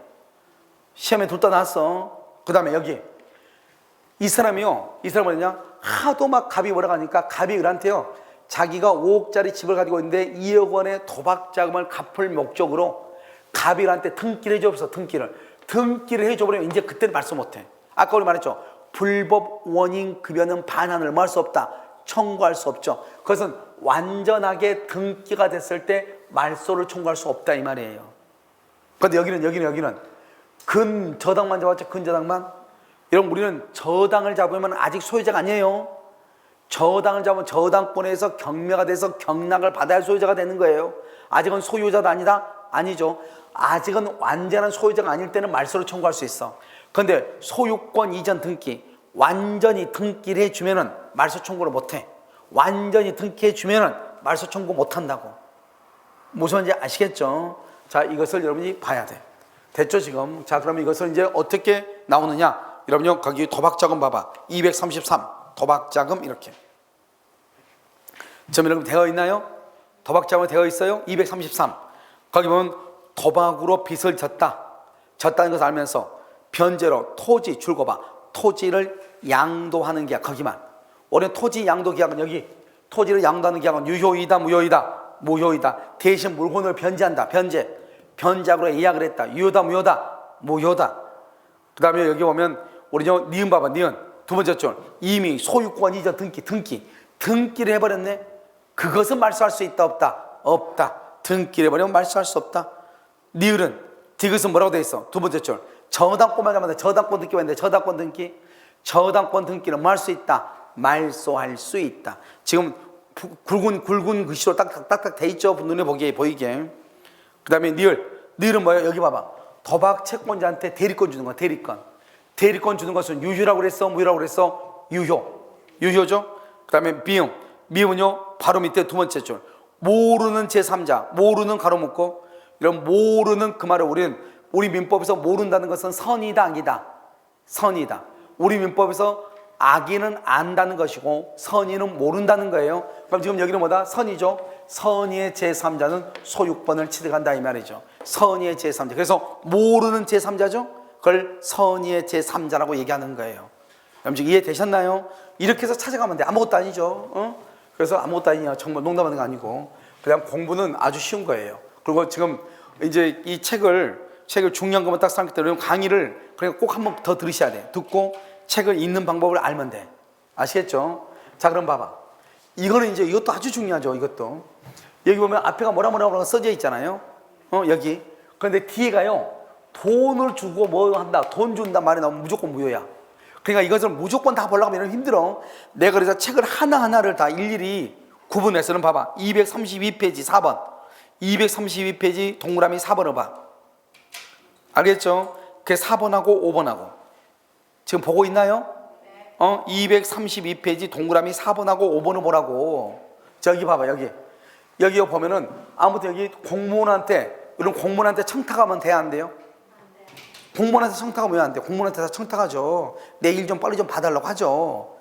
시험에 둘 다 나왔어. 그 다음에 여기 이 사람이요 이 사람은 뭐냐 하도 막 갑이 뭐라고 하니까 갑이 을한테요 자기가 5억짜리 집을 가지고 있는데 2억 원의 도박자금을 갚을 목적으로 갑이 을한테 등기를 해줘버렸어. 등기를 해줘버리면 이제 그때는 말씀 못해. 아까 우리 말했죠. 불법 원인 급여는 반환을 뭐 할 수 없다. 청구할 수 없죠. 그것은 완전하게 등기가 됐을 때 말소를 청구할 수 없다 이 말이에요. 근데 여기는 근저당만 잡았죠. 근저당만. 여러분 우리는 저당을 잡으면 아직 소유자가 아니에요. 저당을 잡으면 저당권에서 경매가 돼서 경락을 받아야 소유자가 되는 거예요. 아직은 소유자도 아니죠. 아직은 완전한 소유자가 아닐 때는 말소를 청구할 수 있어. 그런데 소유권 이전 등기 완전히 등기를 해주면은 말소 청구를 못해. 완전히 등기해주면은 말소 청구 못한다고. 무슨 말인지 아시겠죠? 자, 이것을 여러분이 봐야 돼. 됐죠 지금? 자, 그러면 이것을 이제 어떻게 나오느냐? 여러분요 거기 도박자금 봐봐. 233 도박자금 이렇게. 지금 여러분 되어 있나요? 도박자금 되어 있어요? 233. 거기 보면 도박으로 빚을 졌다는 것을 알면서 변제로 토지 줄거 봐. 토지를 양도하는 계약 거기만. 원래 토지 양도 계약은 여기 토지를 양도하는 계약은 유효이다 무효이다. 대신 물건을 변제한다. 변제하고 예약을 했다. 유효다 무효다. 그 다음에 여기 보면 우리 니은 봐봐. 니은 두 번째 줄 이미 소유권 이전 등기를 해버렸네. 그것은 말소할 수 있다 없다. 등기를 해버리면 말소할 수 없다. 니을은 디귿은 뭐라고 돼 있어? 두 번째 줄 저당권만 잡았는데 저당권 등기가 있는데 저당권 등기는 뭐 할 수 있다? 말소할 수 있다. 지금 굵은 글씨로 딱딱 돼 있죠. 눈에 보이게. 그 다음에 니을은 뭐예요? 여기 봐봐. 도박 채권자한테 대리권 주는 거야. 대리권 주는 것은 유효라고 그랬어? 무효라고 그랬어? 유효죠. 그 다음에 미음은요 바로 밑에 두 번째 줄 모르는 제3자. 모르는 가로 묶고 이런 모르는 그 말을 우리 민법에서 모른다는 것은 선이다 악이다. 선이다. 우리 민법에서 악인은 안다는 것이고 선의는 모른다는 거예요. 그럼 지금 여기는 뭐다? 선이죠. 선의의 제3자는 소유권을 취득한다 이 말이죠. 선의의 제3자. 그래서 모르는 제3자죠. 그걸 선의의 제3자라고 얘기하는 거예요. 그럼 지금 이해되셨나요? 이렇게 해서 찾아가면 돼. 아무것도 아니죠. 그래서 아무것도 아니야. 정말 농담하는 거 아니고 그냥 공부는 아주 쉬운 거예요. 그리고 지금 이제 이 책을 중요한 것만 딱 생각할 때 강의를 그러니까 꼭 한 번 더 들으셔야 돼. 듣고 책을 읽는 방법을 알면 돼. 아시겠죠? 자, 그럼 봐봐. 이것도 아주 중요하죠. 이것도 여기 보면 앞에가 뭐라고 써져 있잖아요. 여기. 그런데 뒤에가요. 돈을 주고 뭐 한다. 돈 준다 말이 나오면 무조건 무효야. 그러니까 이것을 무조건 다 보려고 하면 힘들어. 내가 그래서 책을 하나하나를 다 일일이 구분해서는 봐봐. 232페이지 4번. 232페이지 동그라미 4번을 봐. 알겠죠? 그게 4번하고 5번하고. 지금 보고 있나요? 232페이지 동그라미 4번하고 5번을 보라고. 저기 봐봐, 여기 보면은 아무튼 여기 공무원한테 청탁하면 돼야 안 돼요? 공무원한테 청탁하면 왜 안 돼? 공무원한테 다 청탁하죠. 내 일 좀 빨리 좀 봐달라고 하죠.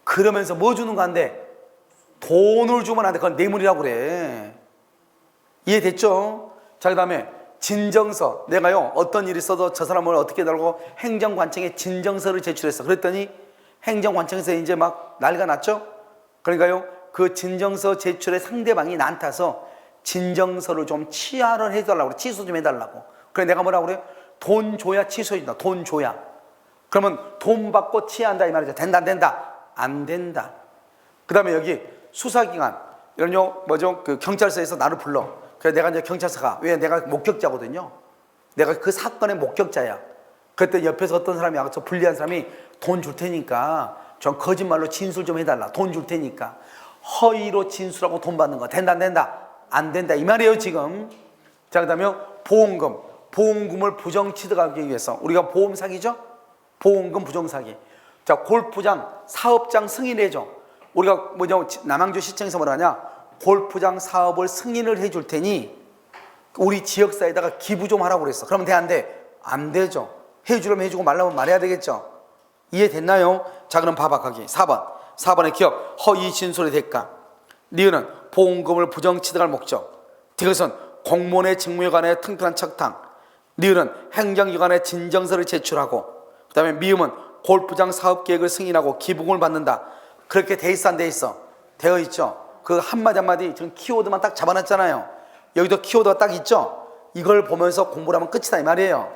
그러면서 뭐 주는 거 안 돼? 돈을 주면 안 돼. 그건 뇌물이라고 그래. 이해됐죠? 자, 그 다음에 진정서. 내가요 어떤 일이 있어도 저 사람을 어떻게 해달라고 행정관청에 진정서를 제출했어. 그랬더니 행정관청에서 이제 막 난리가 났죠. 그러니까요 그 진정서 제출에 상대방이 나한테 와서 진정서를 좀 취하를 해달라고 그래. 취소 좀 해달라고. 그래 내가 뭐라고 그래? 돈 줘야 취소해준다. 돈 줘야. 그러면 돈 받고 취한다 이 말이죠. 된다 안 된다? 안 된다. 그 다음에 여기 수사기관 이런요 뭐죠? 그 경찰서에서 나를 불러. 그래서 내가 이제 경찰서 가. 왜? 내가 목격자거든요. 내가 그 사건의 목격자야. 그때 옆에서 어떤 사람이 와서 불리한 사람이 돈 줄 테니까 좀 거짓말로 진술 좀 해달라. 돈 줄 테니까. 허위로 진술하고 돈 받는 거 된다 안 된다? 안 된다 이 말이에요 지금. 자, 그 다음에 보험금을 부정 취득하기 위해서 우리가 보험 사기죠? 보험금 부정 사기. 자, 골프장 사업장 승인해줘. 우리가 뭐냐 남양주 시청에서 뭐라 하냐? 골프장 사업을 승인을 해줄 테니 우리 지역사회에다가 기부 좀 하라고 그랬어. 그러면 돼 안 돼? 안 되죠. 해주려면 해주고 말라면 말해야 되겠죠. 이해됐나요? 자, 그럼 봐봐 거기 4번의 기업 허위 진술의 대가. 니은은 보험금을 부정 취득할 목적. 디귿은 공무원의 직무에 관해 통편한 척탕. 니은은 행정기관에 진정서를 제출하고. 그 다음에 미음은 골프장 사업계획을 승인하고 기부금을 받는다. 그렇게 돼 있어 안 돼 있어? 되어 있죠. 그 한마디 한마디 지금 키워드만 딱 잡아놨잖아요. 여기도 키워드가 딱 있죠. 이걸 보면서 공부를 하면 끝이다 이 말이에요.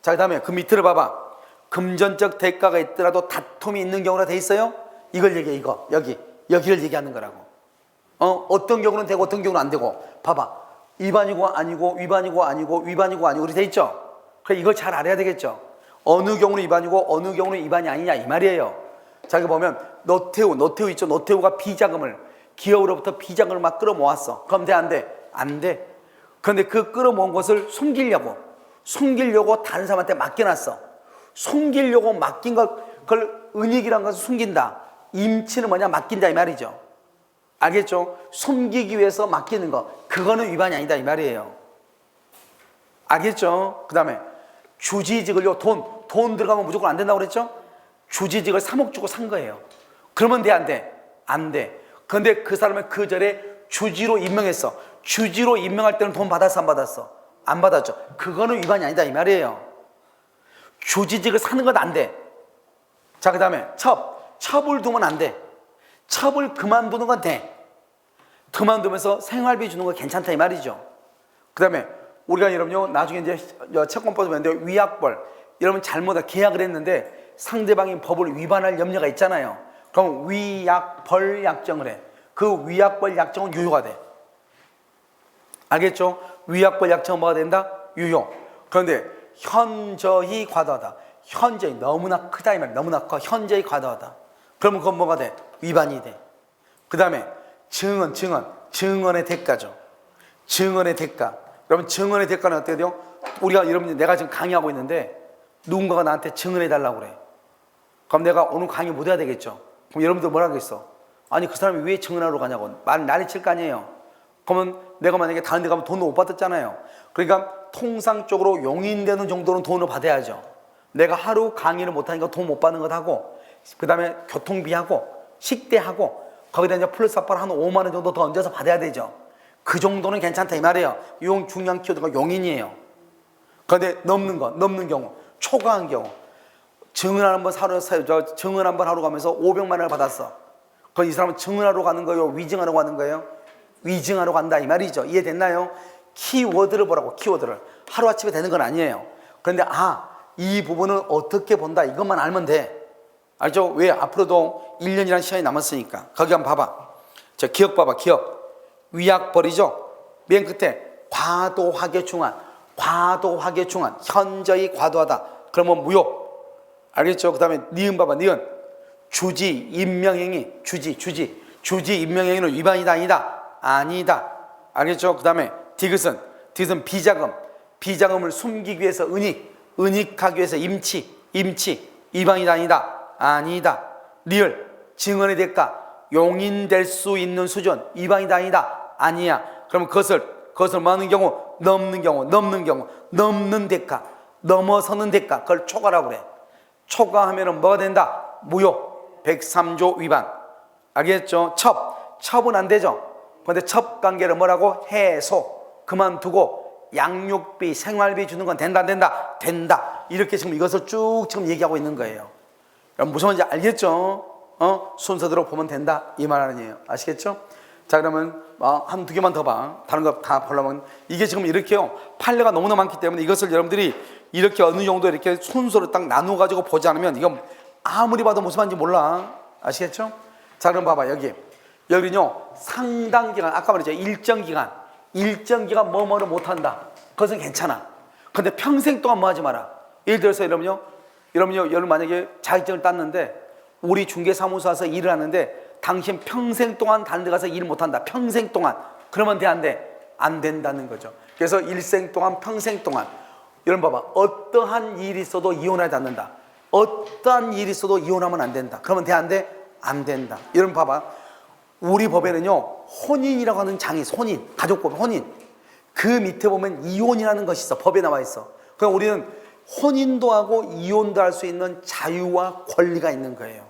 자, 그 다음에 그 밑을 봐봐. 금전적 대가가 있더라도 다툼이 있는 경우라 돼 있어요. 이걸 얘기해. 여기를 얘기하는 거라고. 어떤 경우는 되고 어떤 경우는 안 되고. 봐봐. 위반이고 아니고 위반이고 아니고 위반이고 아니고 이렇게 돼 있죠. 그래 이걸 잘 알아야 되겠죠. 어느 경우는 위반이고 어느 경우는 위반이 아니냐 이 말이에요. 자 여기 보면 노태우 있죠. 노태우가 비자금을 기업으로부터 비자금을 막 끌어모았어. 그럼 돼 안 돼? 안 돼. 그런데 그 끌어모은 것을 숨기려고 다른 사람한테 맡겨놨어. 숨기려고 맡긴 그걸 은닉이라는 것을 숨긴다. 임치는 뭐냐? 맡긴다 이 말이죠. 알겠죠? 숨기기 위해서 맡기는 거 그거는 위반이 아니다 이 말이에요. 알겠죠? 그 다음에 주지직을요. 돈 들어가면 무조건 안 된다고 그랬죠? 주지직을 3억 주고 산 거예요. 그러면 돼 안 돼? 안 돼. 그런데 그 사람은 그 절에 주지로 임명했어. 주지로 임명할 때는 돈 받았어 안 받았어? 안 받았죠. 그거는 위반이 아니다 이 말이에요. 주지직을 사는 건 안 돼. 자 그 다음에 첩을 두면 안 돼. 첩을 그만두는 건 돼. 그만두면서 생활비 주는 거 괜찮다 이 말이죠. 그 다음에 우리가 여러분요 나중에 이제 채권법 보는데 위약벌 여러분 잘못 계약을 했는데 상대방이 법을 위반할 염려가 있잖아요. 그럼 위약벌 약정을 해. 그 위약벌 약정은 유효가 돼. 알겠죠? 위약벌 약정은 뭐가 된다? 유효. 그런데 현저히 과도하다. 현저히 너무나 크다 이 말이야. 너무나 커. 현저히 과도하다. 그러면 그건 뭐가 돼? 위반이 돼. 그 다음에 증언의 대가죠. 증언의 대가. 여러분 증언의 대가는 어떻게 돼요? 우리가 여러분 내가 지금 강의하고 있는데 누군가가 나한테 증언해 달라고 그래. 그럼 내가 오늘 강의 못 해야 되겠죠. 그럼 여러분들 뭐라 하겠어? 아니 그 사람이 왜 증언하러 가냐고 말 난리 칠 거 아니에요. 그러면 내가 만약에 다른 데 가면 돈을 못 받았잖아요. 그러니까 통상적으로 용인되는 정도는 돈을 받아야죠. 내가 하루 강의를 못하니까 돈 못 받는 것하고 그 다음에 교통비하고 식대하고 거기다 이제 플러스 아빠를 한 5만 원 정도 더 얹어서 받아야 되죠. 그 정도는 괜찮다 이 말이에요. 용 중요한 키워드가 용인이에요. 그런데 넘는 경우 초과한 경우 증언 한번 하러 가면서 500만 원을 받았어. 그럼 이 사람은 증언하러 가는 거예요? 위증하러 가는 거예요? 위증하러 간다 이 말이죠. 이해됐나요? 키워드를 보라고. 키워드를 하루아침에 되는 건 아니에요. 그런데 이 부분은 어떻게 본다 이것만 알면 돼. 알죠? 왜? 앞으로도 1년이라는 시간이 남았으니까. 거기 한번 봐봐. 저 기억 봐봐. 기억. 위약벌이죠. 맨 끝에 과도하게 중한 현저히 과도하다. 그러면 무효. 알겠죠? 그 다음에 니은 봐봐. 니은 주지 임명행위 주지 임명행위는 위반이다 아니다. 아니다. 그 다음에 디귿은 비자금을 숨기기 위해서 은닉하기 위해서 임치 위반이다 아니다. 리을 증언의 대가 용인될 수 있는 수준 위반이다 아니야. 그러면 그것을 많은 경우 넘는 대가 넘어서는 대가 그걸 초과라고 그래. 초과하면은 뭐가 된다? 무효. 103조 위반. 알겠죠? 첩은 안 되죠. 그런데 첩 관계를 뭐라고? 해소. 그만두고 양육비, 생활비 주는 건 된다. 이렇게 지금 이것을 쭉 지금 얘기하고 있는 거예요. 여러분 무슨 말인지 알겠죠? 순서대로 보면 된다 이 말 아니에요. 아시겠죠? 자 그러면 한두 개만 더 봐. 다른 거 다 보려면 이게 지금 이렇게요. 판례가 너무나 많기 때문에 이것을 여러분들이 이렇게 어느 정도 이렇게 순서로 딱 나누어 가지고 보지 않으면 이건 아무리 봐도 무슨 말인지 몰라. 아시겠죠? 자 그럼 봐봐. 여기는요 상당 기간 아까 말했죠. 일정 기간 뭐뭐를 못한다. 그것은 괜찮아. 근데 평생 동안 뭐 하지 마라. 예를 들어서 여러분 만약에 자격증을 땄는데 우리 중개사무소에서 일을 하는데 당신 평생 동안 다른 데 가서 일 못한다. 평생 동안. 그러면 돼 안 돼? 안 된다는 거죠. 그래서 일생 동안 평생 동안 여러분 봐봐. 어떠한 일이 있어도 이혼하지 않는다. 어떠한 일이 있어도 이혼하면 안 된다. 그러면 돼 안 돼? 안 된다. 여러분 봐봐. 우리 법에는요 혼인이라고 하는 장이 가족법 혼인 그 밑에 보면 이혼이라는 것이 있어. 법에 나와 있어. 그럼 우리는 혼인도 하고 이혼도 할 수 있는 자유와 권리가 있는 거예요.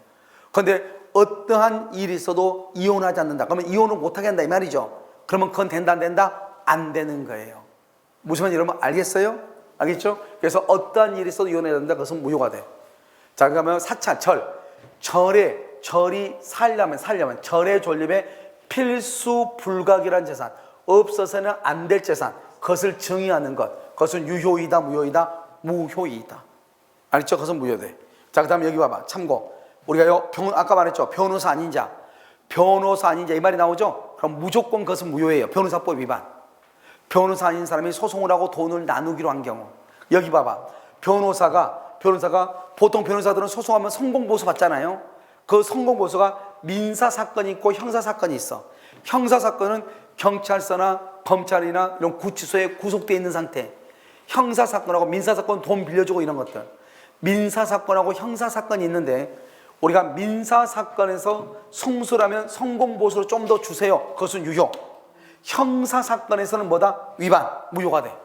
그런데 어떠한 일이 있어도 이혼하지 않는다. 그러면 이혼을 못하게 한다 이 말이죠. 그러면 그건 된다 안 된다? 안 되는 거예요. 무슨 말인지 여러분 알겠어요? 알겠죠? 그래서 어떠한 일이 있어도 이혼해야 된다. 그것은 무효가 돼. 자 그러면 사찰 절이 살려면 절의 존립에 필수 불가결한 재산 없어서는 안 될 재산 그것을 정의하는 것 그것은 유효이다 무효이다 무효이다. 알겠죠? 그것은 무효돼. 자 그 다음에 여기 봐봐. 참고 우리가 아까 말했죠. 변호사 아닌 자 이 말이 나오죠. 그럼 무조건 그것은 무효예요. 변호사법 위반. 변호사 아닌 사람이 소송을 하고 돈을 나누기로 한 경우, 여기 봐봐. 변호사가 보통 변호사들은 소송하면 성공보수 받잖아요. 그 성공보수가 민사사건이 있고 형사사건이 있어. 형사사건은 경찰서나 검찰이나 이런 구치소에 구속되어 있는 상태. 형사사건하고 민사사건 돈 빌려주고 이런 것들. 민사사건하고 형사사건이 있는데 우리가 민사사건에서 송수라면 성공보수로 좀 더 주세요. 그것은 유효. 형사사건에서는 뭐다? 위반, 무효가 돼.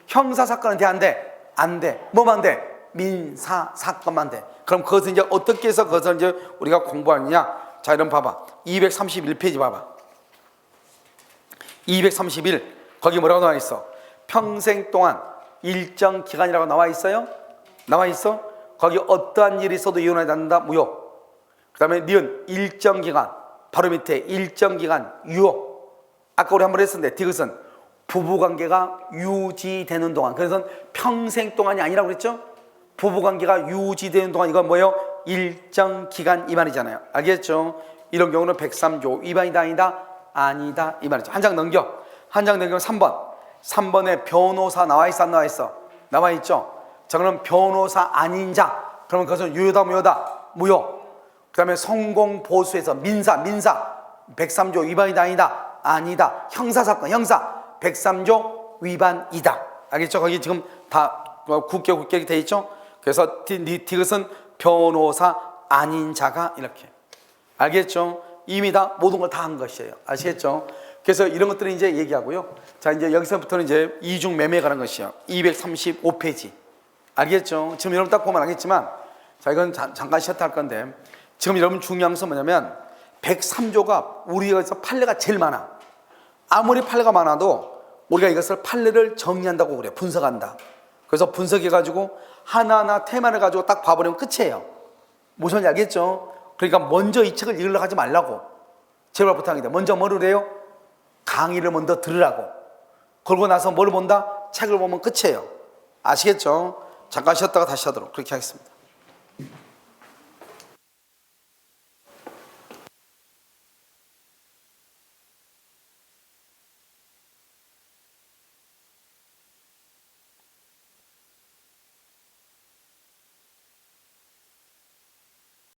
형사사건은 돼, 안 돼? 안 돼. 뭐만 돼? 민사사건만 돼. 그럼 그것은 이제 어떻게 해서 그것을 이제 우리가 공부하느냐? 자, 이런 봐봐. 231페이지 봐봐. 231, 거기 뭐라고 나와 있어? 평생 동안 일정 기간이라고 나와 있어요? 나와 있어? 거기 어떠한 일이 있어도 이혼하지 않는다? 무효. 그 다음에 니은 일정 기간, 바로 밑에 일정 기간 유효. 아까 우리 한번 했었는데 디귿은 부부관계가 유지되는 동안, 그래서 평생 동안이 아니라고 그랬죠? 부부관계가 유지되는 동안, 이건 뭐예요? 일정 기간 이 말이잖아요. 알겠죠? 이런 경우는 103조 위반이다 아니다? 아니다 이 말이죠. 한 장 넘겨. 한 장 넘기면 3번에 변호사 나와 있어 안 나와 있어? 나와 있죠? 자, 그럼 변호사 아닌 자, 그러면 그것은 유효다 무효다? 무효. 그 다음에 성공보수에서 민사 103조 위반이다 아니다? 아니다. 형사사건 형사 103조 위반이다. 알겠죠? 거기 지금 다 굳게 돼 있죠? 그래서 디귿은 변호사 아닌 자가 이렇게. 알겠죠? 이미 다 모든 걸 다 한 것이에요. 아시겠죠? 그래서 이런 것들을 이제 얘기하고요. 자, 이제 여기서부터는 이제 이중 매매에 관한 것이요. 235페이지. 알겠죠? 지금 여러분 딱 보면 알겠지만, 자, 이건 잠깐 쉬었다 할 건데, 지금 여러분 중요한 것은 뭐냐면 103조가 우리에서 판례가 제일 많아. 아무리 판례가 많아도 우리가 이것을 판례를 정리한다고 그래요. 분석한다. 그래서 분석해가지고 하나하나 테마를 가지고 딱 봐버리면 끝이에요. 무슨 알겠죠? 그러니까 먼저 이 책을 읽으려고 하지 말라고 제발 부탁합니다. 먼저 뭐를 해요? 강의를 먼저 들으라고. 그러고 나서 뭘 본다? 책을 보면 끝이에요. 아시겠죠? 잠깐 쉬었다가 다시 하도록 그렇게 하겠습니다.